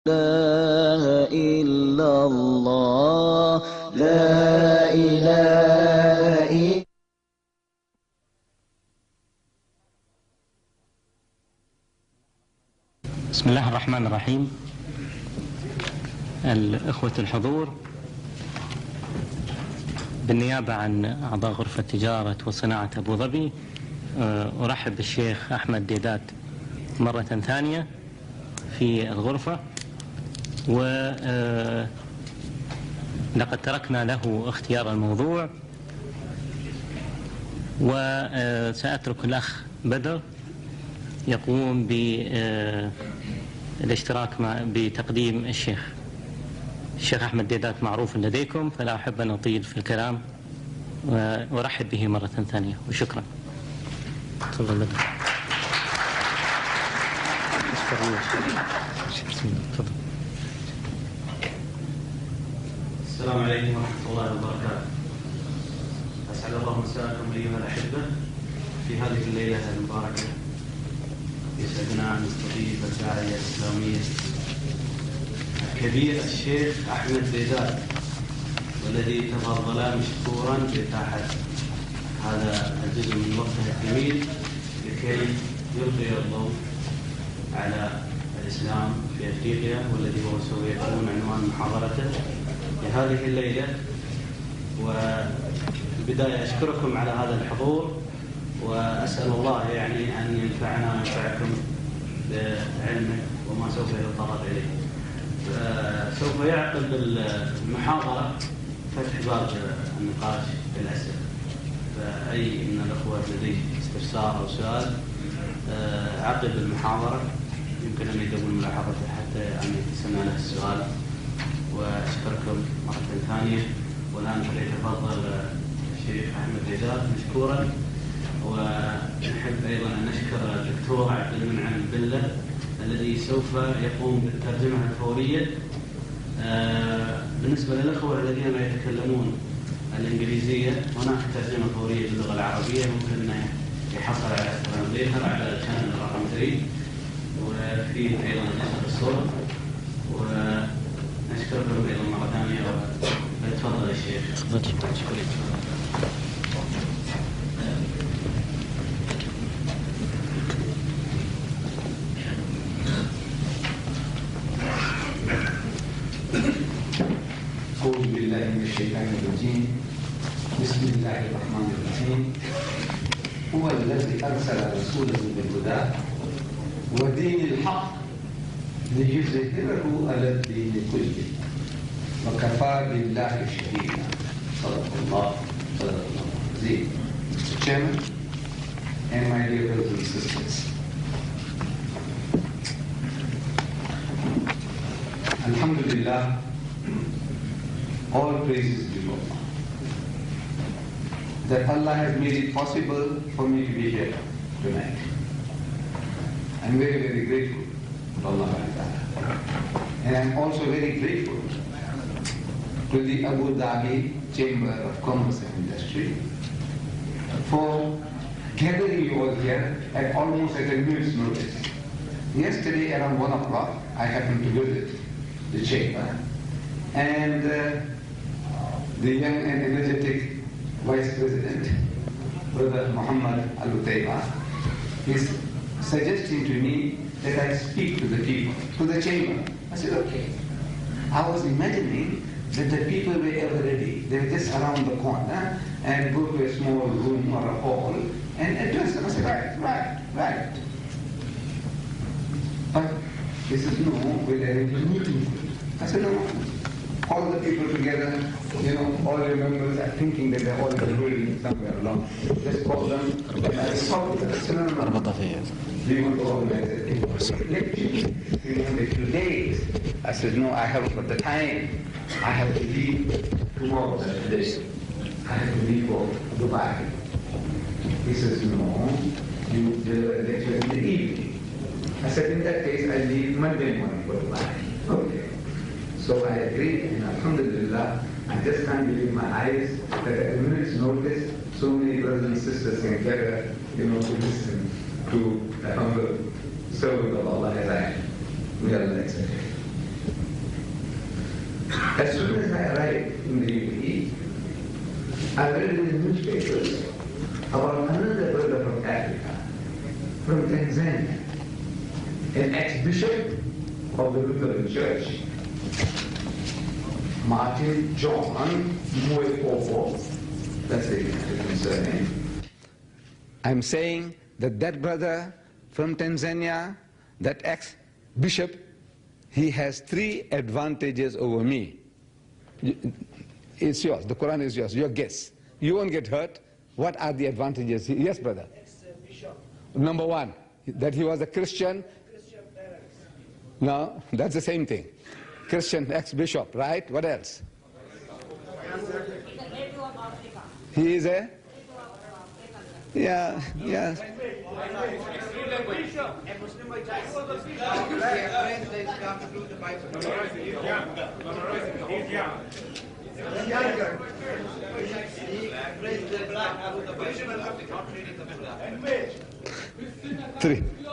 إله إلا الله لا إله إلا بسم الله الرحمن الرحيم. الإخوة الحضور، بالنيابة عن أعضاء غرفة تجارة وصناعة أبو ظبي أرحب بالشيخ أحمد ديدات مرة ثانية في الغرفة، ولقد تركنا له اختيار الموضوع، وسأترك الأخ بدر يقوم بالاشتراك بتقديم الشيخ أحمد ديدات. معروف لديكم، فلا أحب أن أطيل في الكلام، وأرحب به مرة ثانية وشكرا. تفضل بدر. السلام عليكم ورحمة الله وبركاته. أسعد الله مساءكم أيها الأحبة في هذه الليلة المباركة. يسعدنا أن نستضيف الداعية الإسلامية الكبير الشيخ أحمد ديدات، والذي تفضل مشكورا بإتاحة هذا الجزء من وقته الجميل لكي يلقي الضوء على الإسلام في أفريقيا، والذي هو سوف يكون عنوان محاضرته لهذه الليلة. وبداية أشكركم على هذا الحضور، وأسأل الله أن ينفعنا وينفعكم بعلمه وما سوف يتطرق إليه. سوف يعقب المحاضرة فتح باب النقاش بالأسئلة، فأي من الأخوة لديه استفسار أو سؤال عقب المحاضرة يمكن أن يقدم ملاحظته حتى يسمع له السؤال. وأشكركم مرة ثانية، والآن فليتفضل الشيخ أحمد ديدات مشكورا. ونحب أيضا أن نشكر الدكتور عبد المنعم البلة الذي سوف يقوم بالترجمة الفورية. بالنسبة للأخوة الذين لا يتكلمون الإنجليزية، هناك ترجمة فورية باللغة العربية، ممكن أن يحصل على ترانزليتر على الشانل رقم 3، وفيه أيضا نشر الصورة. ونشكركم أيضا مرة ثانية، وتفضل الشيخ. أعوذ بالله من الشيطان الرجيم. بسم الله الرحمن الرحيم. هو الذي أرسل رسوله بالهدى ودين الحق ليظهره على الدين كله وكفى بالله شهيدا. صدق الله العظيم. Chairman and my dear brothers and sisters, Alhamdulillah, all praises to Allah, that Allah has made it possible for me to be here tonight. I'm very, very grateful to Allah. And I'm also very grateful to the Abu Dhabi Chamber of Commerce and Industry for gathering you all here at almost at a minute's notice. Yesterday around 1 o'clock, I happened to visit the chamber, and the young and energetic Vice President, Brother Muhammad Al-Utayba, is suggesting to me that I speak to the people, to the chamber. I said, okay. I was imagining that the people were ever ready. They were just around the corner and go to a small room or a hall and address them. I said, right. But he says, no, we'll arrange a meeting. I said, no. All the people together, all the members are thinking that they're all in the building somewhere along. Just call them. We want to organize a few days. I said, no, I haven't got the time. I have to leave tomorrow. I have to leave for Dubai. He says, no, you deliver a lecture in the evening. I said, in that case, I leave Monday morning for Dubai. Okay. So I agreed, and Alhamdulillah, I just can't believe my eyes that at a minute's notice, so many brothers and sisters can gather, to listen to the humble servant of Allah as I am. May Allah accept it. As soon as I arrived in the UAE, I read in the newspapers about another brother from Africa, from Tanzania, an ex-bishop of the Lutheran Church, Martin John Mwepopo, that's the surname. I'm saying that that brother from Tanzania, that ex-bishop, he has 3 advantages over me. It's yours, the Quran is yours, your guess. You won't get hurt. What are the advantages? Yes, brother? Ex-bishop. Number 1, that he was a Christian. Christian parents. No, that's the same thing. Christian ex-bishop, right? What else? He is a? Yeah, yeah.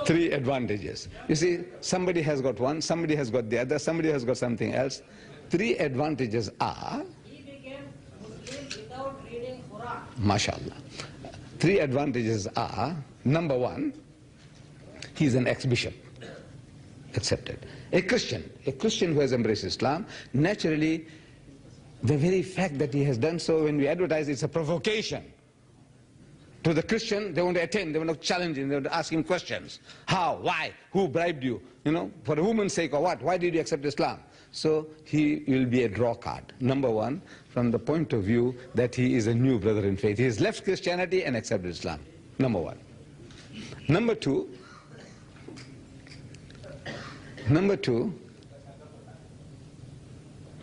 Three advantages. You see, somebody has got one, somebody has got the other, somebody has got something else. 3 advantages are, He became Muslim without reading Quran. mashallah. 3 advantages are, number 1, he's an ex-bishop, accepted. A Christian who has embraced Islam, naturally, the very fact that he has done so, when we advertise, it's a provocation. To the Christian, they want to attend, they want to challenge him, they want to ask him questions. How? Why? Who bribed you? You know, for a woman's sake or what? Why did you accept Islam? So he will be a draw card. Number 1, from the point of view that he is a new brother in faith. He has left Christianity and accepted Islam. Number 1. Number 2,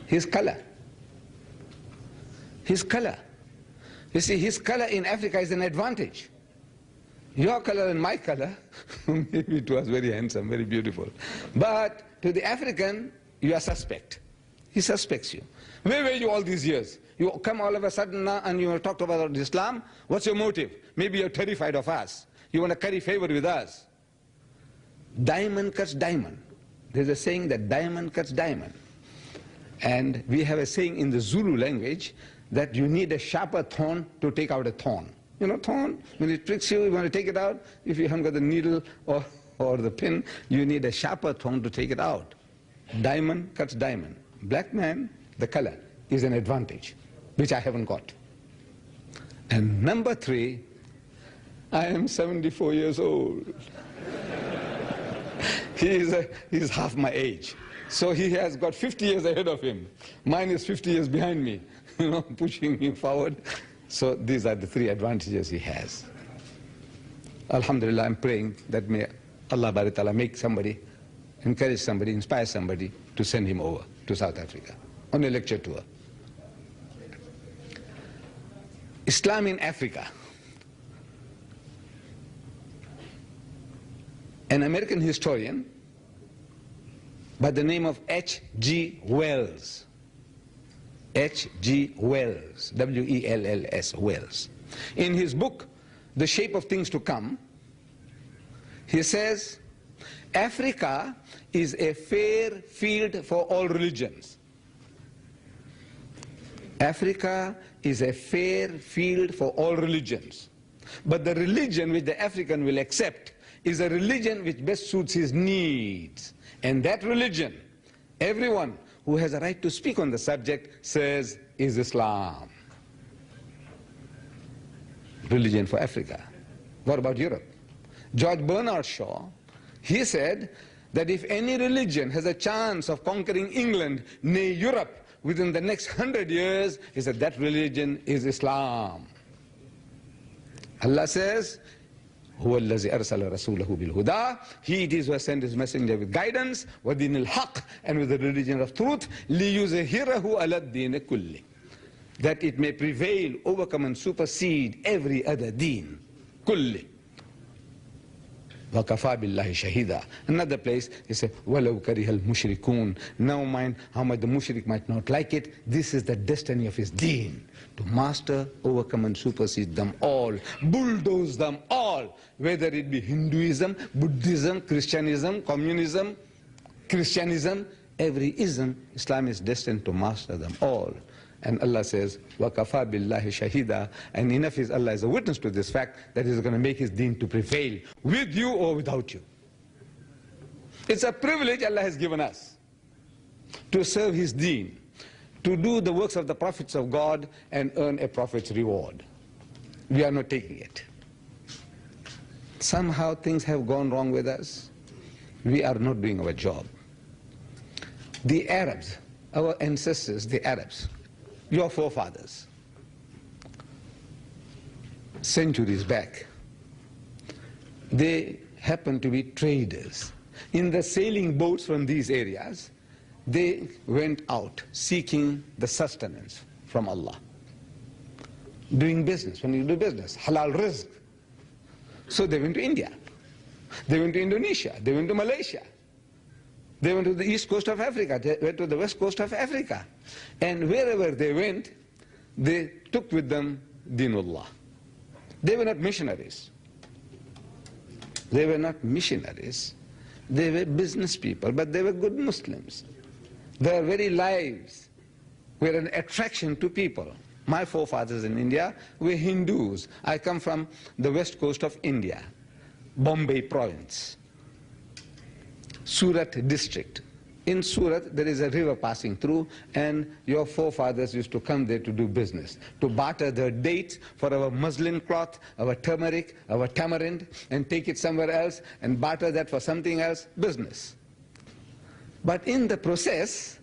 his color. His color. You see, his color in Africa is an advantage. Your color and my color, maybe it was very handsome, very beautiful. But to the African, you are suspect. He suspects you. Where were you all these years? You come all of a sudden now and you talk about Islam. What's your motive? Maybe you're terrified of us. You want to curry favor with us. Diamond cuts diamond. There's a saying that diamond cuts diamond. And we have a saying in the Zulu language that you need a sharper thorn to take out a thorn. You know, thorn, when it pricks you, you want to take it out. If you haven't got the needle or the pin, you need a sharper thorn to take it out. Diamond cuts diamond. Black man, the color, is an advantage, which I haven't got. And number 3, I am 74 years old. He's half my age. So he has got 50 years ahead of him. Mine is 50 years behind me, you know, pushing me forward. So these are the 3 advantages he has. Alhamdulillah, I'm praying that may Allah Bari Ta'ala make somebody, encourage somebody, inspire somebody to send him over to South Africa on a lecture tour. Islam in Africa. An American historian by the name of H.G. Wells, H.G. Wells, W-E-L-L-S, Wells. In his book, The Shape of Things to Come, he says, Africa is a fair field for all religions. Africa is a fair field for all religions. But the religion which the African will accept is a religion which best suits his needs. And that religion, everyone who has a right to speak on the subject says, is Islam. Religion for Africa. What about Europe? George Bernard Shaw, he said that if any religion has a chance of conquering England, nay Europe, within the next 100 years, he said that religion is Islam. Allah says, هو الذي أرسل رسوله بالهدى. He it is who has sent his messenger with guidance, وَدِينِ الْحَقِّ, and with the religion of truth, لِيُزْهِرَهُ عَلَى الدِّينِ كُلِّهِ, that it may prevail, overcome and supersede every other deen. كُلِّ وَكَفَى بِاللَّهِ شَهِيدًا. Another place, he said, وَلَوْ كَرِهَ الْمُشْرِكُونَ. Now mind how much the mushrik might not like it, this is the destiny of his deen. To master, overcome and supersede them all, bulldoze them all, whether it be Hinduism, Buddhism, Christianism, communism, Christianism, every ism, Islam is destined to master them all. And Allah says, وَكَفَى بِاللَّهِ شَهِيدًا, and enough is Allah is a witness to this fact that He's going to make His deen to prevail with you or without you. It's a privilege Allah has given us to serve His deen, to do the works of the prophets of God and earn a prophet's reward. We are not taking it. Somehow things have gone wrong with us. We are not doing our job. The Arabs, our ancestors, the Arabs, your forefathers, centuries back, they happened to be traders. In the sailing boats from these areas, they went out seeking the sustenance from Allah. Doing business, when you do business, halal rizq. So they went to India, they went to Indonesia, they went to Malaysia, they went to the east coast of Africa, they went to the west coast of Africa. And wherever they went, they took with them Dinullah. They were not missionaries. They were not missionaries. They were business people, but they were good Muslims. Their very lives were an attraction to people. My forefathers in India were Hindus. I come from the west coast of India, Bombay province, Surat district. In Surat, there is a river passing through, and your forefathers used to come there to do business, to barter their dates for our muslin cloth, our turmeric, our tamarind, and take it somewhere else and barter that for something else, business. But in the process,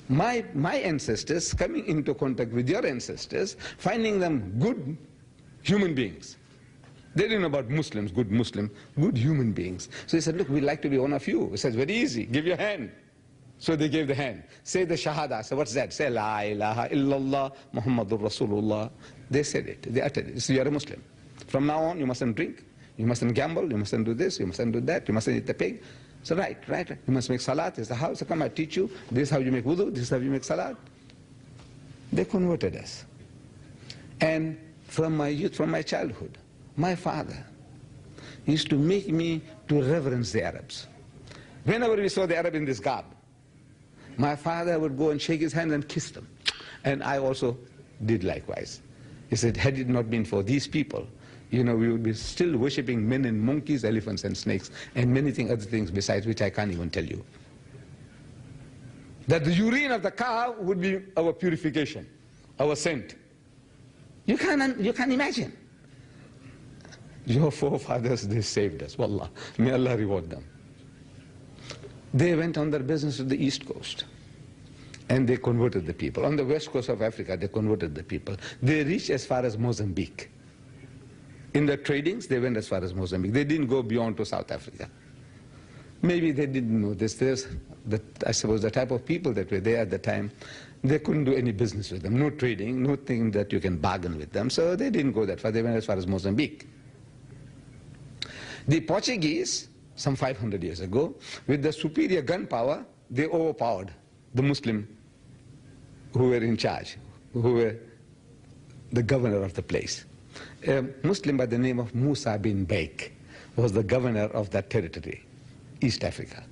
my ancestors coming into contact with your ancestors, finding them good human beings. They didn't know about Muslims, good human beings. So he said, look, we'd like to be one of you. He says, very easy, give your hand. So they gave the hand. Say the Shahada. So what's that? Say, La ilaha illallah Muhammadur Rasulullah. They said it, they uttered it. So you're a Muslim. From now on, you mustn't drink, you mustn't gamble, you mustn't do this, you mustn't do that, you mustn't eat the pig. So right. You must make salat. This is the house. So come, I teach you. This is how you make wudu. This is how you make salat. They converted us. And from my youth, from my childhood, my father used to make me to reverence the Arabs. Whenever we saw the Arab in this garb, my father would go and shake his hand and kiss them. And I also did likewise. He said, had it not been for these people, we would be still worshipping men and monkeys, elephants and snakes, and many other things besides, which I can't even tell you. That the urine of the cow would be our purification, our scent. You can't imagine. Your forefathers, they saved us. Wallah, may Allah reward them. They went on their business to the east coast, and they converted the people. On the west coast of Africa, they converted the people. They reached as far as Mozambique. In their tradings, they went as far as Mozambique. They didn't go beyond to South Africa. Maybe they didn't know this. I suppose the type of people that were there at the time, they couldn't do any business with them. No trading, nothing that you can bargain with them. So they didn't go that far. They went as far as Mozambique. The Portuguese, some 500 years ago, with the superior gunpowder, they overpowered the Muslim who were in charge, who were the governor of the place. A Muslim by the name of Musa bin Baik was the governor of that territory, East Africa.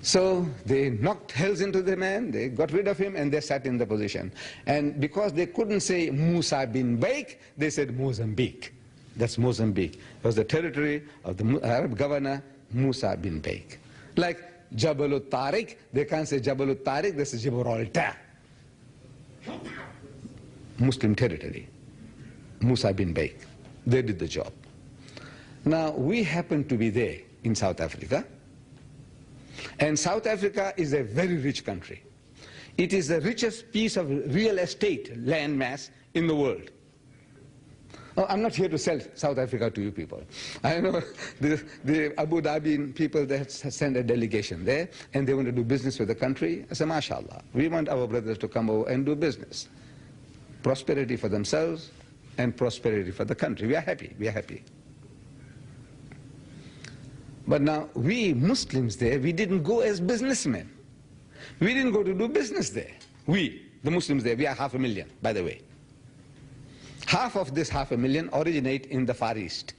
So they knocked hells into the man, they got rid of him, and they sat in the position. And because they couldn't say Musa bin Baik, they said Mozambique. That's Mozambique. It was the territory of the Arab governor, Musa bin Baik. Like Jabal al-Tariq, they can't say Jabal al-Tariq, they say Gibraltar. Muslim territory, Musa bin Baik. They did the job. Now, we happen to be there in South Africa, and South Africa is a very rich country. It is the richest piece of real estate land mass in the world. Oh, I'm not here to sell South Africa to you people. I know the Abu Dhabi people, they send a delegation there, and they want to do business with the country. I say, mashallah, we want our brothers to come over and do business. Prosperity for themselves and prosperity for the country. We are happy, we are happy. But now, we Muslims there, we didn't go as businessmen. We didn't go to do business there. We, the Muslims there, we are 500,000, by the way. Half of this 500,000 originate in the Far East,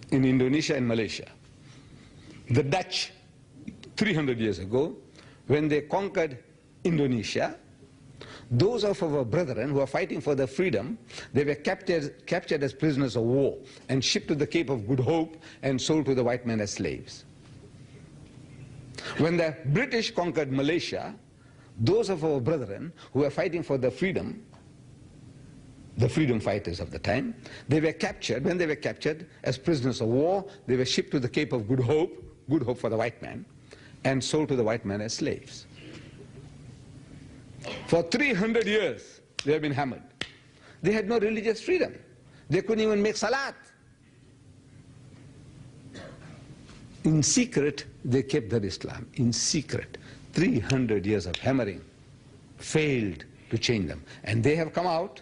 in Indonesia and Malaysia. The Dutch, 300 years ago, when they conquered Indonesia, those of our brethren who are fighting for their freedom, they were captured as prisoners of war and shipped to the Cape of Good Hope and sold to the white men as slaves. When the British conquered Malaysia, those of our brethren who were fighting for their freedom, the freedom fighters of the time, they were captured. When they were captured as prisoners of war, they were shipped to the Cape of Good Hope for the white man, and sold to the white man as slaves. For 300 years, they have been hammered. They had no religious freedom. They couldn't even make salat. In secret, they kept their Islam. In secret. 300 years of hammering failed to change them. And they have come out.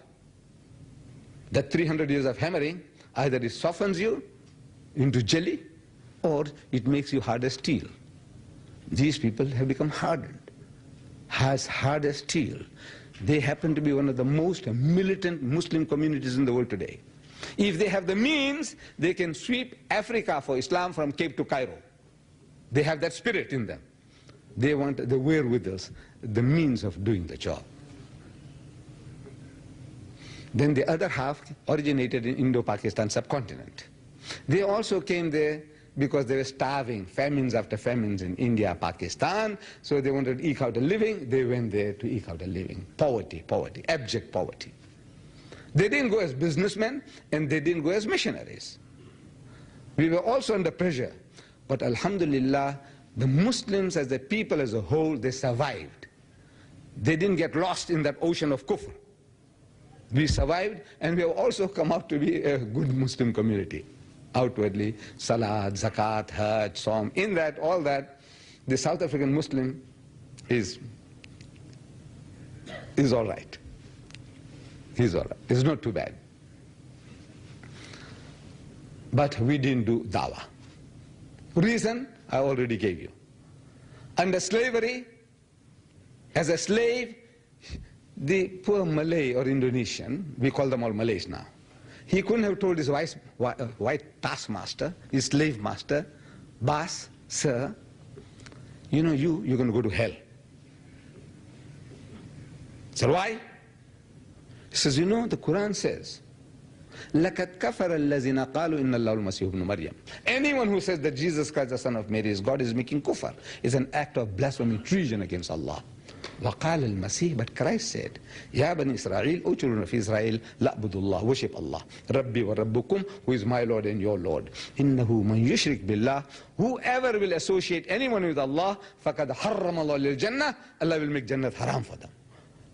That 300 years of hammering, either it softens you into jelly, or it makes you hard as steel. These people have become hardened, as hard as steel. They happen to be one of the most militant Muslim communities in the world today. If they have the means, they can sweep Africa for Islam from Cape to Cairo. They have that spirit in them. They want the wherewithals, the means of doing the job. Then the other half originated in Indo-Pakistan subcontinent. They also came there because they were starving, famines after famines in India, Pakistan, so they wanted to eke out a living. They went there to eke out a living. Poverty, poverty, abject poverty. They didn't go as businessmen, and they didn't go as missionaries. We were also under pressure, but alhamdulillah, the Muslims as a people as a whole, they survived. They didn't get lost in that ocean of kufr. We survived, and we have also come out to be a good Muslim community. Outwardly, Salat, Zakat, Hajj, Saum, in that, all that, the South African Muslim is all right. He's all right. It's not too bad. But we didn't do dawah. Reason, I already gave you. Under slavery, as a slave, the poor Malay or Indonesian, we call them all Malays now, he couldn't have told his white taskmaster, his slave master, boss, sir, you know, you're going to go to hell. So why? He says, you know, the Quran says, لَقَدْ كَفَرَ الَّذِينَ قَالُوا إِنَّ اللَّهُ الْمَسِيحُ ابْنُ مَرْيَمَ. Anyone who says that Jesus Christ, the Son of Mary, is God, is making kufr, is an act of blasphemy, treason against Allah. وقال المسيح, but Christ said, يا بني إسرائيل, O children of Israel, لَعْبُدُ اللَّهِ, worship Allah, رَبِّي وَرَبُّكُمْ, who is my Lord and your Lord. إِنَّهُ مَنْ يُشْرِكْ بِاللَّهِ, whoever will associate anyone with Allah, فَقَدْ حَرَّمَ اللَّهُ لِلْجَنَّةِ, Allah will make Jannat haram for them.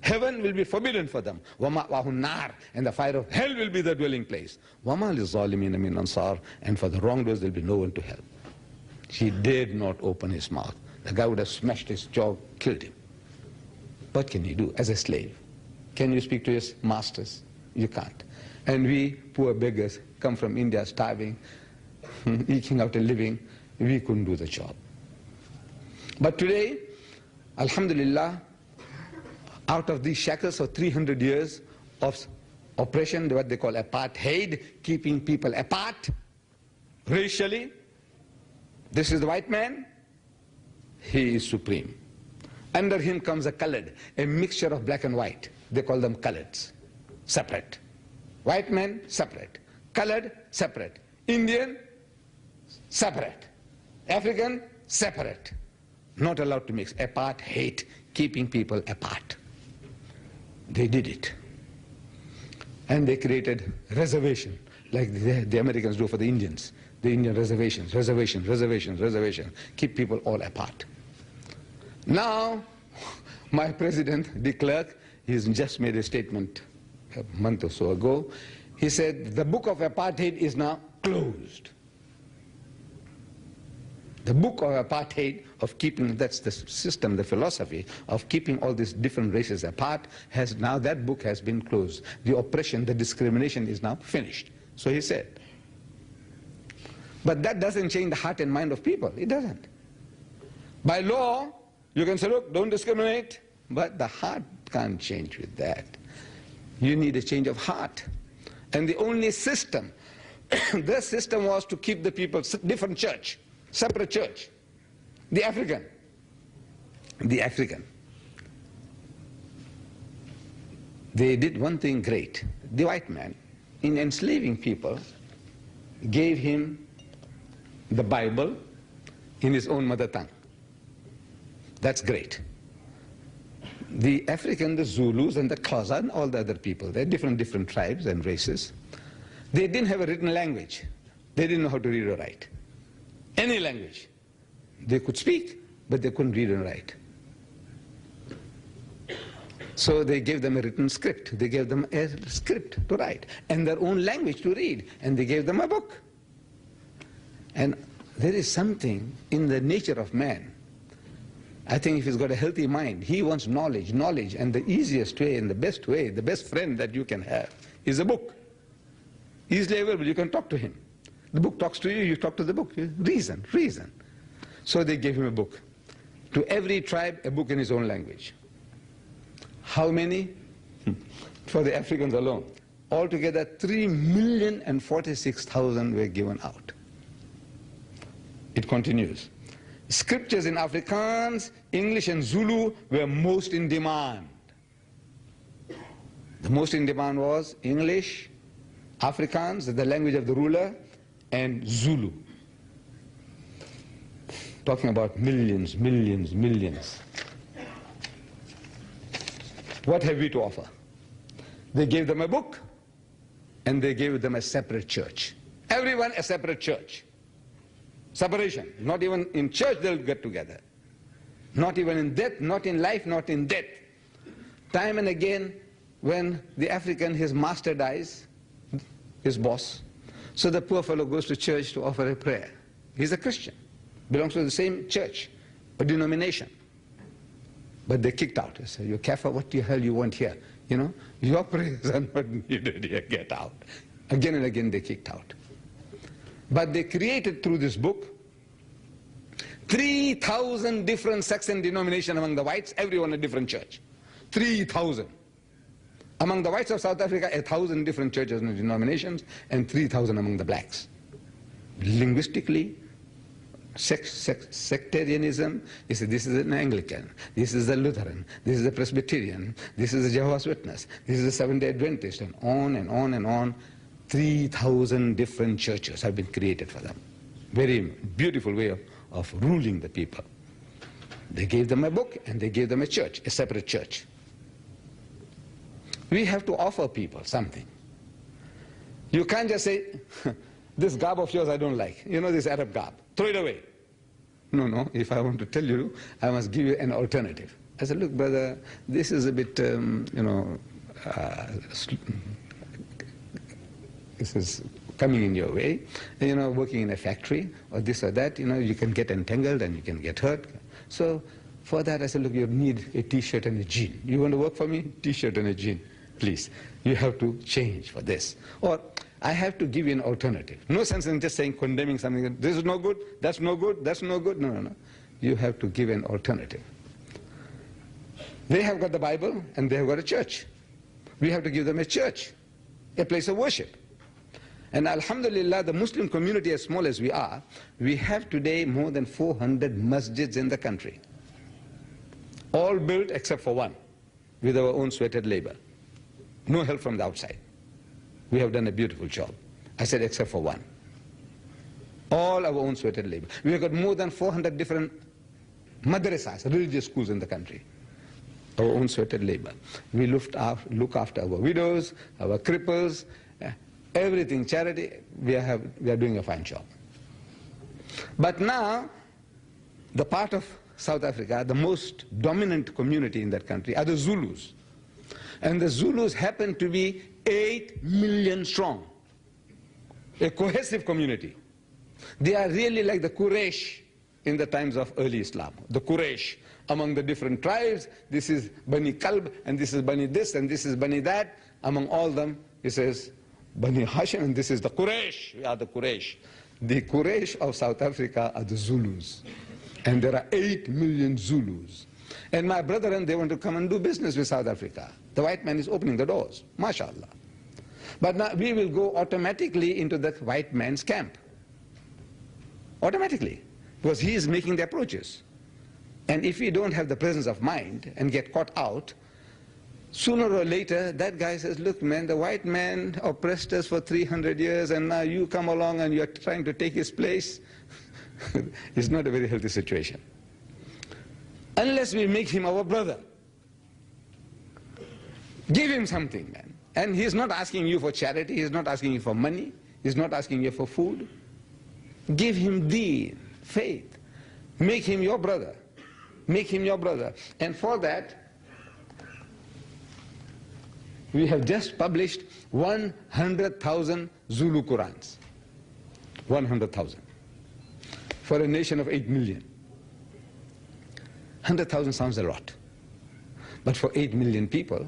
Heaven will be forbidden for them. وَمَأْوَاهُ النَّارِ, and the fire of hell will be their dwelling place. وَمَا لِلظَّالِمِينَ مِنْ أَنصَارٍ, and for the wrongdoers there will be no one to help. He dared not open his mouth. The guy would have smashed his jaw, killed him. What can you do as a slave? Can you speak to his masters? You can't. And we, poor beggars, come from India starving, eking out a living, we couldn't do the job. But today, alhamdulillah, out of these shackles of 300 years of oppression, what they call apartheid, keeping people apart racially, this is the white man, he is supreme. Under him comes a colored, a mixture of black and white. They call them coloreds, separate. White man, separate. Colored, separate. Indian, separate. African, separate. Not allowed to mix. Apartheid, keeping people apart. They did it. And they created reservation, like the Americans do for the Indians. The Indian reservations, keep people all apart. Now, my president, de Klerk, he's just made a statement a month or so ago. He said, the book of apartheid is now closed. The book of apartheid, of keeping, that's the system, the philosophy of keeping all these different races apart, has now, that book has been closed. The oppression, the discrimination is now finished. So he said. But that doesn't change the heart and mind of people. It doesn't. By law, you can say, look, don't discriminate, but the heart can't change with that. You need a change of heart. And the only system, the system was to keep the people, different church, separate church. The African, they did one thing great. The white man, in enslaving people, gave him the Bible in his own mother tongue. That's great. The African, the Zulus and the Xhosa and all the other people, they're different tribes and races. They didn't have a written language. They didn't know how to read or write. Any language. They could speak, but they couldn't read and write. So they gave them a written script. They gave them a script to write and their own language to read. And they gave them a book. And there is something in the nature of man. I think if he's got a healthy mind, he wants knowledge, and the easiest way and the best friend that you can have is a book. Easily available, you can talk to him. The book talks to you, you talk to the book. Reason. So they gave him a book. To every tribe, a book in his own language. How many? For the Africans alone. Altogether, 3,046,000 were given out. It continues. Scriptures in Afrikaans, English and Zulu were most in demand. The most in demand was English, Afrikaans, the language of the ruler, and Zulu. Talking about millions. What have we to offer? They gave them a book, and they gave them a separate church. Everyone a separate church. Separation. Not even in church they'll get together. Not even in death, not in life, not in death. Time and again, when the African, his master dies, his boss, so the poor fellow goes to church to offer a prayer. He's a Christian, belongs to the same church, a denomination. But they're kicked out. They say, you kafir, what the hell you want here? You know, your prayers are not needed here, get out. Again and again they're kicked out. But they created through this book 3,000 different sects and denominations among the whites, everyone a different church. 3,000. Among the whites of South Africa, 1,000 different churches and denominations, and 3,000 among the blacks. Linguistically, sectarianism, you say this is an Anglican, this is a Lutheran, this is a Presbyterian, this is a Jehovah's Witness, this is a Seventh-day Adventist, and on and on and on. 3,000 different churches have been created for them. Very beautiful way of ruling the people. They gave them a book and they gave them a church, a separate church. We have to offer people something. You can't just say, this garb of yours I don't like. You know, this Arab garb. Throw it away. No, if I want to tell you, I must give you an alternative. I said, look, brother, this is a bit, this is coming in your way, you know, working in a factory or this or that, you know, you can get entangled and you can get hurt. So for that I said, look, you need a t-shirt and a jean. You want to work for me? T-shirt and a jean, please. You have to change for this. Or I have to give you an alternative. No sense in just saying, condemning something, this is no good, that's no good, that's no good. No. You have to give an alternative. They have got the Bible and they have got a church. We have to give them a church, a place of worship. And alhamdulillah, the Muslim community, as small as we are, we have today more than 400 masjids in the country. All built except for one, with our own sweated labor. No help from the outside. We have done a beautiful job. I said except for one. All our own sweated labor. We have got more than 400 different madrasas, religious schools in the country. Our own sweated labor. We look after our widows, our cripples, everything, charity. We are doing a fine job. But now, the part of South Africa, the most dominant community in that country are the Zulus. And the Zulus happen to be 8 million strong. A cohesive community. They are really like the Quraysh in the times of early Islam. The Quraysh among the different tribes. This is Bani Kalb, and this is Bani this, and this is Bani that. Among all them, he says, Bani Hashim, and this is the Quraysh. We are the Quraysh. The Quraysh of South Africa are the Zulus. And there are 8 million Zulus. And my brethren, they want to come and do business with South Africa. The white man is opening the doors, mashallah. But now we will go automatically into that white man's camp. Automatically. because he is making the approaches. And if we don't have the presence of mind and get caught out, sooner or later that guy says, look man, the white man oppressed us for 300 years and now you come along and you're trying to take his place. It's not a very healthy situation. Unless we make him our brother. Give him something, man. And he's not asking you for charity, he's not asking you for money, he's not asking you for food. Give him deen, faith. Make him your brother. Make him your brother. And for that, we have just published 100,000 Zulu Qurans. 100,000. For a nation of 8 million. 100,000 sounds a lot. But for 8 million people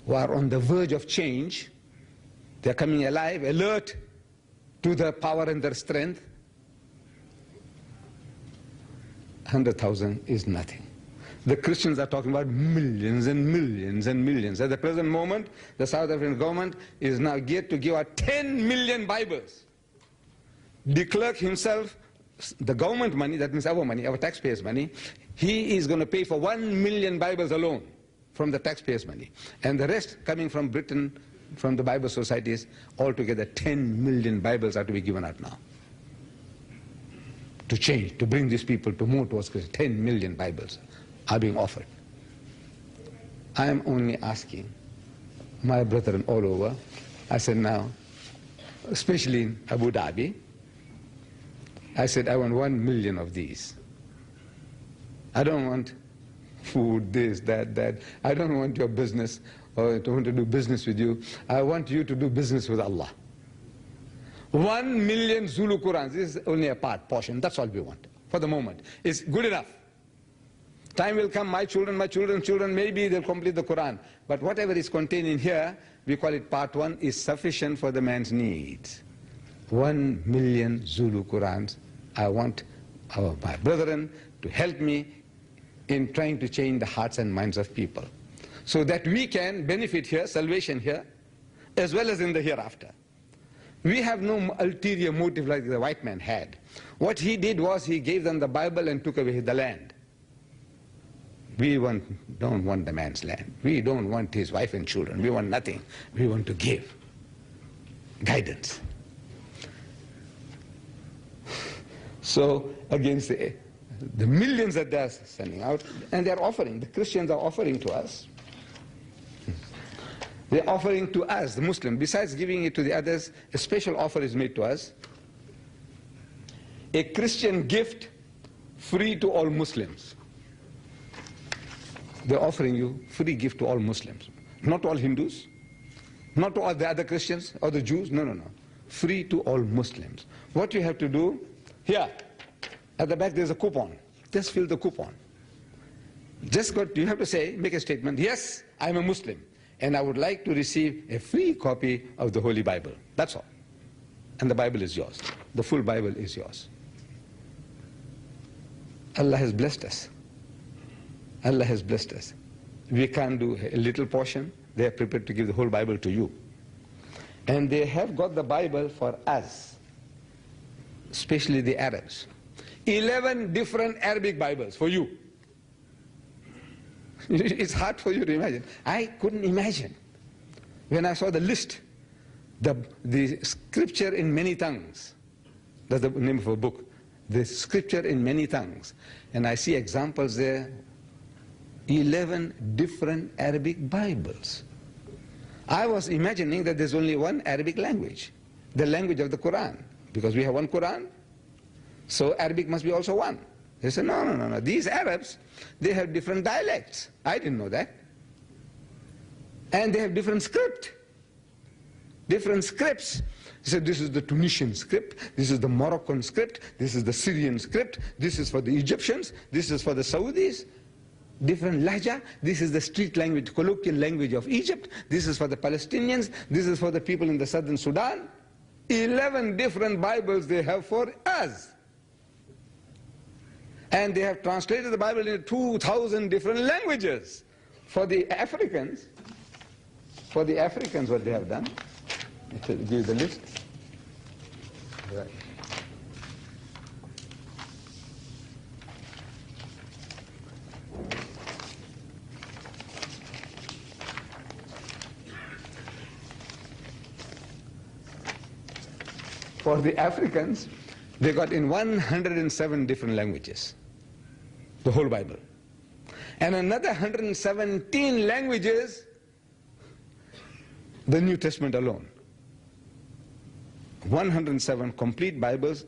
who are on the verge of change, they're coming alive, alert to their power and their strength, 100,000 is nothing. The Christians are talking about millions and millions and millions. At the present moment, the South African government is now geared to give out 10 million Bibles. De Klerk himself, the government money, that means our money, our taxpayers' money, he is going to pay for 1 million Bibles alone from the taxpayers' money. And the rest coming from Britain, from the Bible societies, altogether 10 million Bibles are to be given out now. To change, to bring these people to move towards Christ. 10 million Bibles are being offered. I am only asking my brethren all over, I said now, especially in Abu Dhabi, I said I want 1 million of these. I don't want food, this, that. I don't want your business or I want to do business with you. I want you to do business with Allah. 1 million Zulu Qurans. This is only a portion. That's all we want for the moment. It's good enough. Time will come, my children's children, maybe they'll complete the Quran. But whatever is contained in here, we call it part 1, is sufficient for the man's needs. 1 million Zulu Qurans. I want my brethren to help me in trying to change the hearts and minds of people, so that we can benefit here, salvation here, as well as in the hereafter. We have no ulterior motive like the white man had. What he did was he gave them the Bible and took away the land. We don't want the man's land. We don't want his wife and children. We want nothing. We want to give guidance. So against the millions that they're sending out, and they're offering, the Christians are offering to us. They're offering to us, the Muslim, besides giving it to the others, a special offer is made to us. A Christian gift free to all Muslims. They're offering you free gift to all Muslims. Not to all Hindus, not to all the other Christians or the Jews, no. Free to all Muslims. What you have to do, here, at the back there's a coupon. Just fill the coupon. You have to say, make a statement, yes, I'm a Muslim, and I would like to receive a free copy of the Holy Bible. That's all. And the Bible is yours. The full Bible is yours. Allah has blessed us. Allah has blessed us. We can't do a little portion. They are prepared to give the whole Bible to you. And they have got the Bible for us, especially the Arabs. 11 different Arabic Bibles for you. It's hard for you to imagine. I couldn't imagine. When I saw the list, the scripture in many tongues, that's the name of a book, the scripture in many tongues, and I see examples there, 11 different Arabic Bibles. I was imagining that there's only one Arabic language, the language of the Quran, because we have one Quran, so Arabic must be also one. They said, no. These Arabs, they have different dialects. I didn't know that. And they have different scripts. He said, this is the Tunisian script, this is the Moroccan script, this is the Syrian script, this is for the Egyptians, this is for the Saudis. Different lahja, this is the street language, colloquial language of Egypt, this is for the Palestinians, this is for the people in the southern Sudan. 11 different Bibles they have for us. And they have translated the Bible into 2,000 different languages. For the Africans, what they have done, I will give you the list. Right. For the Africans, they got in 107 different languages, the whole Bible. And another 117 languages, the New Testament alone. 107 complete Bibles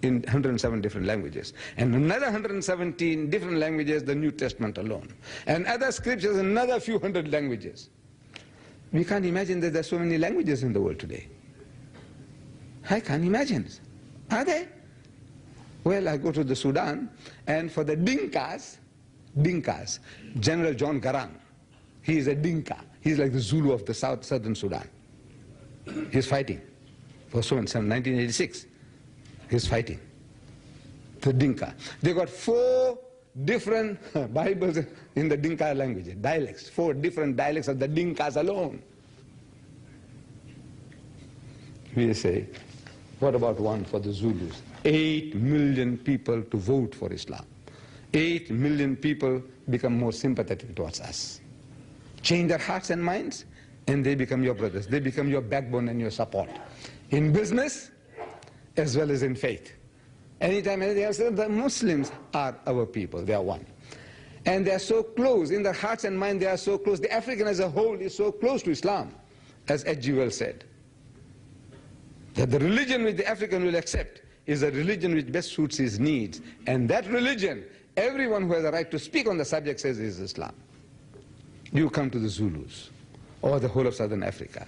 in 107 different languages. And another 117 different languages, the New Testament alone. And other scriptures, another few hundred languages. We can't imagine that there are so many languages in the world today. I can't imagine. Are there? Well, I go to the Sudan, and for the Dinkas, General John Garang, he is a Dinka. He's like the Zulu of the southern Sudan. He's fighting. For some 1986, he's fighting. The Dinka. They got 4 different Bibles in the Dinka language, dialects, 4 different dialects of the Dinkas alone. We say, what about one for the Zulus? 8 million people to vote for Islam. 8 million people become more sympathetic towards us. Change their hearts and minds, and they become your brothers. They become your backbone and your support. In business, as well as in faith. Anytime anything else, the Muslims are our people. They are one. And they are so close. In their hearts and minds, they are so close. The African as a whole is so close to Islam, as H.G. Wells said. That the religion which the African will accept is a religion which best suits his needs. And that religion, everyone who has a right to speak on the subject says is Islam. You come to the Zulus, or the whole of Southern Africa.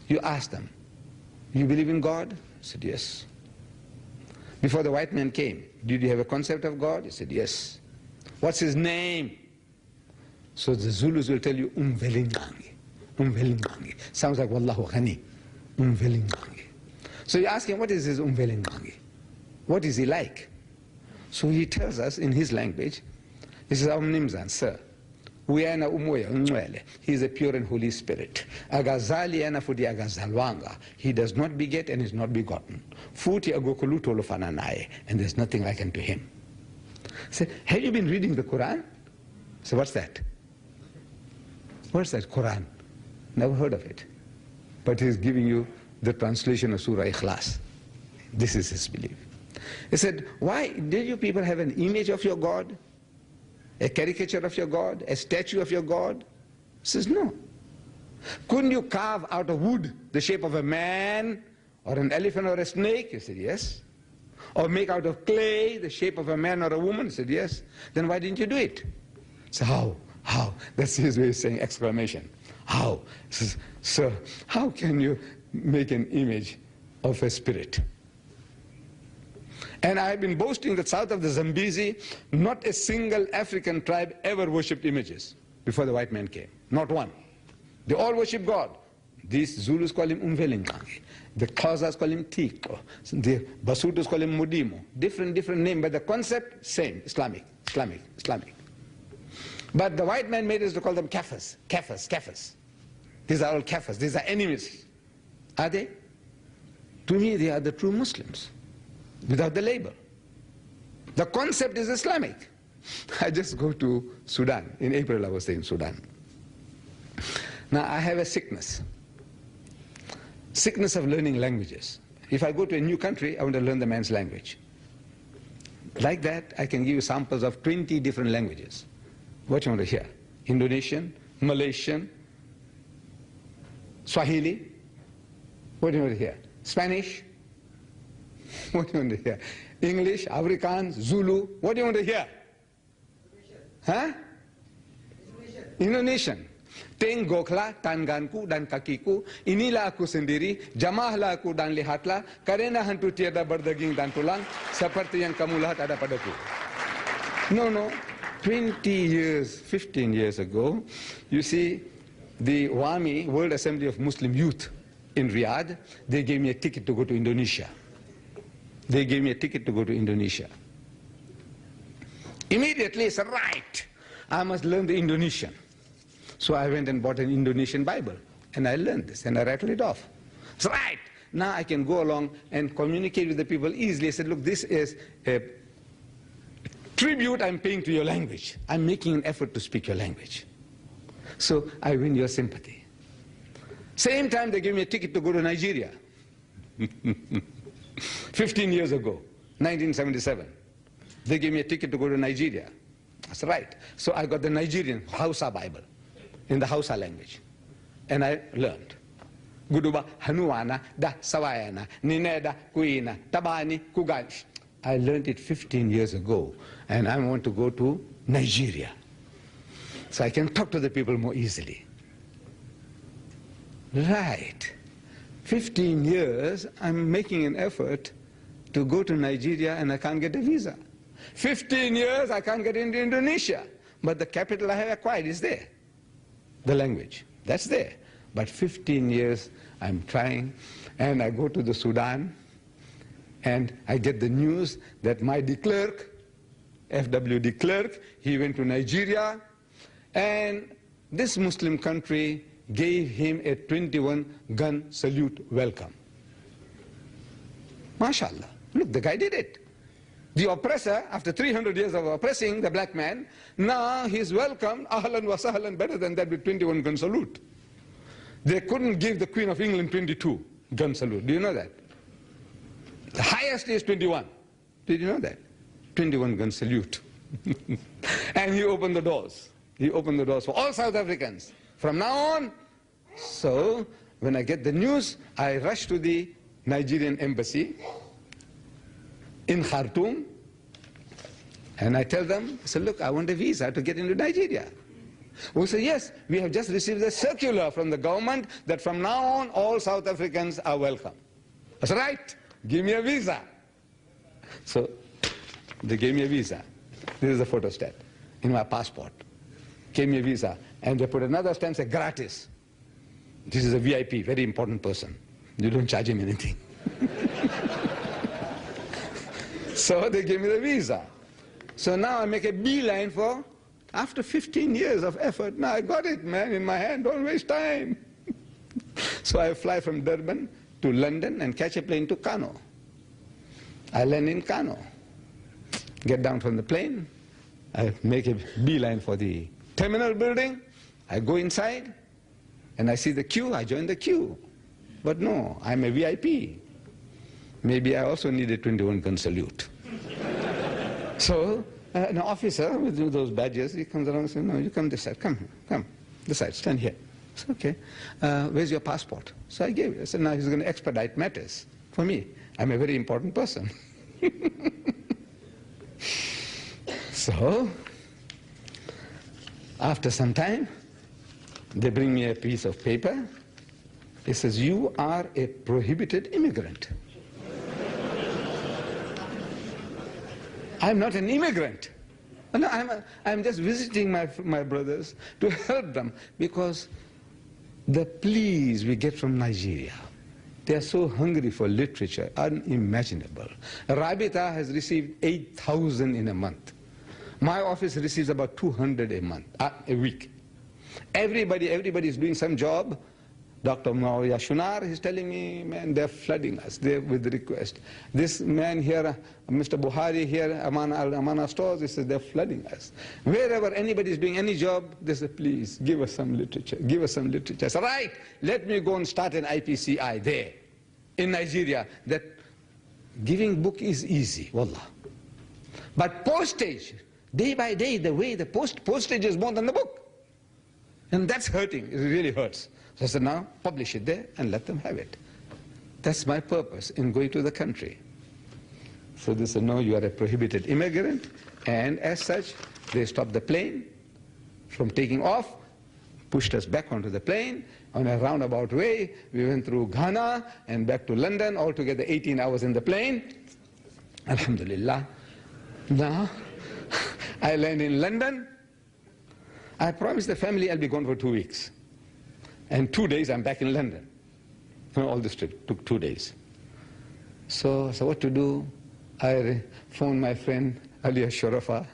You ask them, you believe in God? I said, yes. Before the white man came, did you have a concept of God? He said, yes. What's his name? So the Zulus will tell you, Umvelingangi. Umvelingangi. Sounds like Wallahu Ghani. Umvelingangi. So you ask him, what is his Umvelingangi? What is he like? So he tells us in his language, he says, Nimzan, sir. He is a pure and holy spirit. He does not beget and is not begotten. And there's nothing like unto him. Say, have you been reading the Quran? So what's that? What's that Quran? Never heard of it. But he's giving you the translation of Surah Ikhlas. This is his belief. He said, why did you people have an image of your God? A caricature of your God? A statue of your God? He says, no. Couldn't you carve out of wood the shape of a man or an elephant or a snake? He said, yes. Or make out of clay the shape of a man or a woman? He said, yes. Then why didn't you do it? So how? How? That's his way of saying exclamation. How? He says, sir, how can you make an image of a spirit? And I have been boasting that south of the Zambezi, not a single African tribe ever worshipped images before the white man came. Not one. They all worship God. These Zulus call him Umvelingangi. The Xhosas call him Tiko. The Basutos call him Mudimo. Different name, but the concept, same. Islamic. But the white man made us to call them Kafirs. These are all Kafirs. These are enemies. Are they? To me, they are the true Muslims. Without the label. The concept is Islamic. I just go to Sudan. In April I was in Sudan. Now I have a sickness of learning languages. If I go to a new country, I want to learn the man's language. Like that, I can give you samples of 20 different languages. What you want to hear? Indonesian, Malaysian, Swahili. What do you want to hear? Spanish. What do you want to hear? English, Afrikaans, Zulu. What do you want to hear? Huh? Indonesian. Tenggoklah tanganku dan kakiku, inilah aku sendiri, jamahlah aku dan lihatlah, karena hantu tiada berdaging dan tulang, seperti yang kamu lihat ada padaku. No. 20 years, 15 years ago, you see, the WAMI, World Assembly of Muslim Youth in Riyadh, they gave me a ticket to go to Indonesia. Immediately, it's right. I must learn the Indonesian. So I went and bought an Indonesian Bible. And I learned this, and I rattled it off. It's right. Now I can go along and communicate with the people easily. I said, look, this is a tribute I'm paying to your language. I'm making an effort to speak your language. So I win your sympathy. Same time, they gave me a ticket to go to Nigeria. 15 years ago, 1977, they gave me a ticket to go to Nigeria. That's right. So I got the Nigerian Hausa Bible in the Hausa language. And I learned. Guduba, Hanuana, Da Sawayana, Nineda, Kuina, Tabani, Kugansh. I learned it 15 years ago. And I want to go to Nigeria, so I can talk to the people more easily. Right. 15 years, I'm making an effort to go to Nigeria and I can't get a visa. 15 years, I can't get into Indonesia. But the capital I have acquired is there. The language, that's there. But 15 years, I'm trying, and I go to the Sudan, and I get the news that my de Klerk, F.W. de Klerk, he went to Nigeria, and this Muslim country gave him a 21-gun salute welcome. MashaAllah. Look, the guy did it. The oppressor, after 300 years of oppressing the black man, now he's welcomed, ahlan wa sahlan, better than that with 21-gun salute. They couldn't give the Queen of England 22-gun salute. Do you know that? The highest is 21. Did you know that? 21-gun salute. And he opened the doors. He opened the doors for all South Africans. From now on, so when I get the news, I rush to the Nigerian embassy in Khartoum, and I tell them, I say, look, I want a visa to get into Nigeria. We say, yes, we have just received a circular from the government that from now on all South Africans are welcome. That's right, give me a visa. So they gave me a visa. This is a photo stamp in my passport. Gave me a visa, and they put another stamp, say gratis. This is a VIP, very important person. You don't charge him anything. So they gave me the visa. So now I make a beeline for, after 15 years of effort, now I got it, man, in my hand, don't waste time. So I fly from Durban to London and catch a plane to Kano. I land in Kano. Get down from the plane, I make a beeline for the terminal building, I go inside, and I see the queue, I join the queue. But no, I'm a VIP. Maybe I also need a 21-gun salute. So an officer with those badges, he comes around and says, no, you come this side, come here, come, this side, stand here. I said, okay, where's your passport? So I gave it. I said, now he's going to expedite matters for me. I'm a very important person. So, after some time, they bring me a piece of paper. It says, you are a prohibited immigrant. I'm not an immigrant. No, I'm just visiting my brothers to help them, because the pleas we get from Nigeria, they are so hungry for literature, unimaginable. Rabita has received 8,000 in a month. My office receives about 200 a month, a week. Everybody is doing some job. Dr. Mawiya Shunar is telling me, man, they're flooding us with requests. This man here, Mr. Buhari here, Amana Stores, he says they're flooding us. Wherever anybody is doing any job, they say, please, give us some literature, give us some literature. I said, right, let me go and start an IPCI there, in Nigeria, that giving book is easy, wallah. But postage, day by day, the way the postage is more than the book. And that's hurting, it really hurts. So I said, now publish it there and let them have it. That's my purpose in going to the country. So they said, no, you are a prohibited immigrant, and as such, they stopped the plane from taking off, pushed us back onto the plane. On a roundabout way, we went through Ghana and back to London, altogether 18 hours in the plane. Alhamdulillah. Now, I land in London. I promised the family I'll be gone for 2 weeks. And 2 days I'm back in London. All this trip took 2 days. So what to do? I phoned my friend Ali Ashrafa.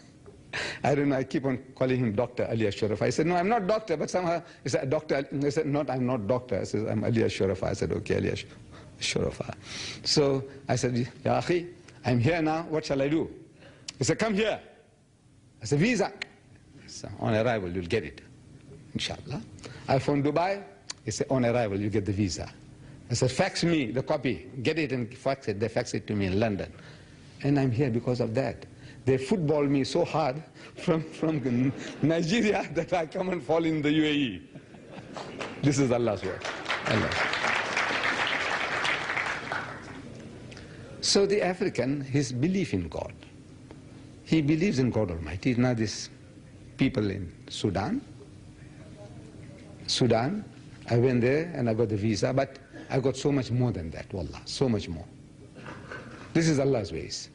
I don't know, I keep on calling him Dr. Ali Ashrafa. I said, no, I'm not doctor, but somehow, he said, doctor. I said, no, I'm not doctor. I said, I'm Ali Ashrafa. I said, okay, Ali Ashrafa. So I said, Ya Akhi, I'm here now, what shall I do? He said, come here. I said, visa. So on arrival, you'll get it, inshallah. I phoned Dubai. He said, on arrival, you get the visa. I said, fax me the copy. Get it and fax it. They fax it to me in London. And I'm here because of that. They football me so hard from Nigeria that I come and fall in the UAE. This is Allah's work. Allah. So the African, his belief in God. He believes in God Almighty. Now these people in Sudan, I went there and I got the visa, but I got so much more than that, wallah, so much more. This is Allah's ways.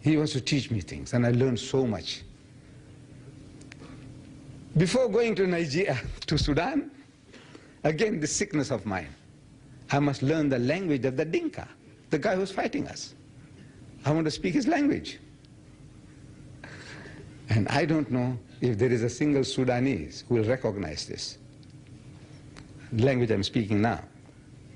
He wants to teach me things, and I learned so much. Before going to Nigeria, to Sudan, again, the sickness of mine. I must learn the language of the Dinka, the guy who's fighting us. I want to speak his language. And I don't know if there is a single Sudanese who will recognize this language I'm speaking now.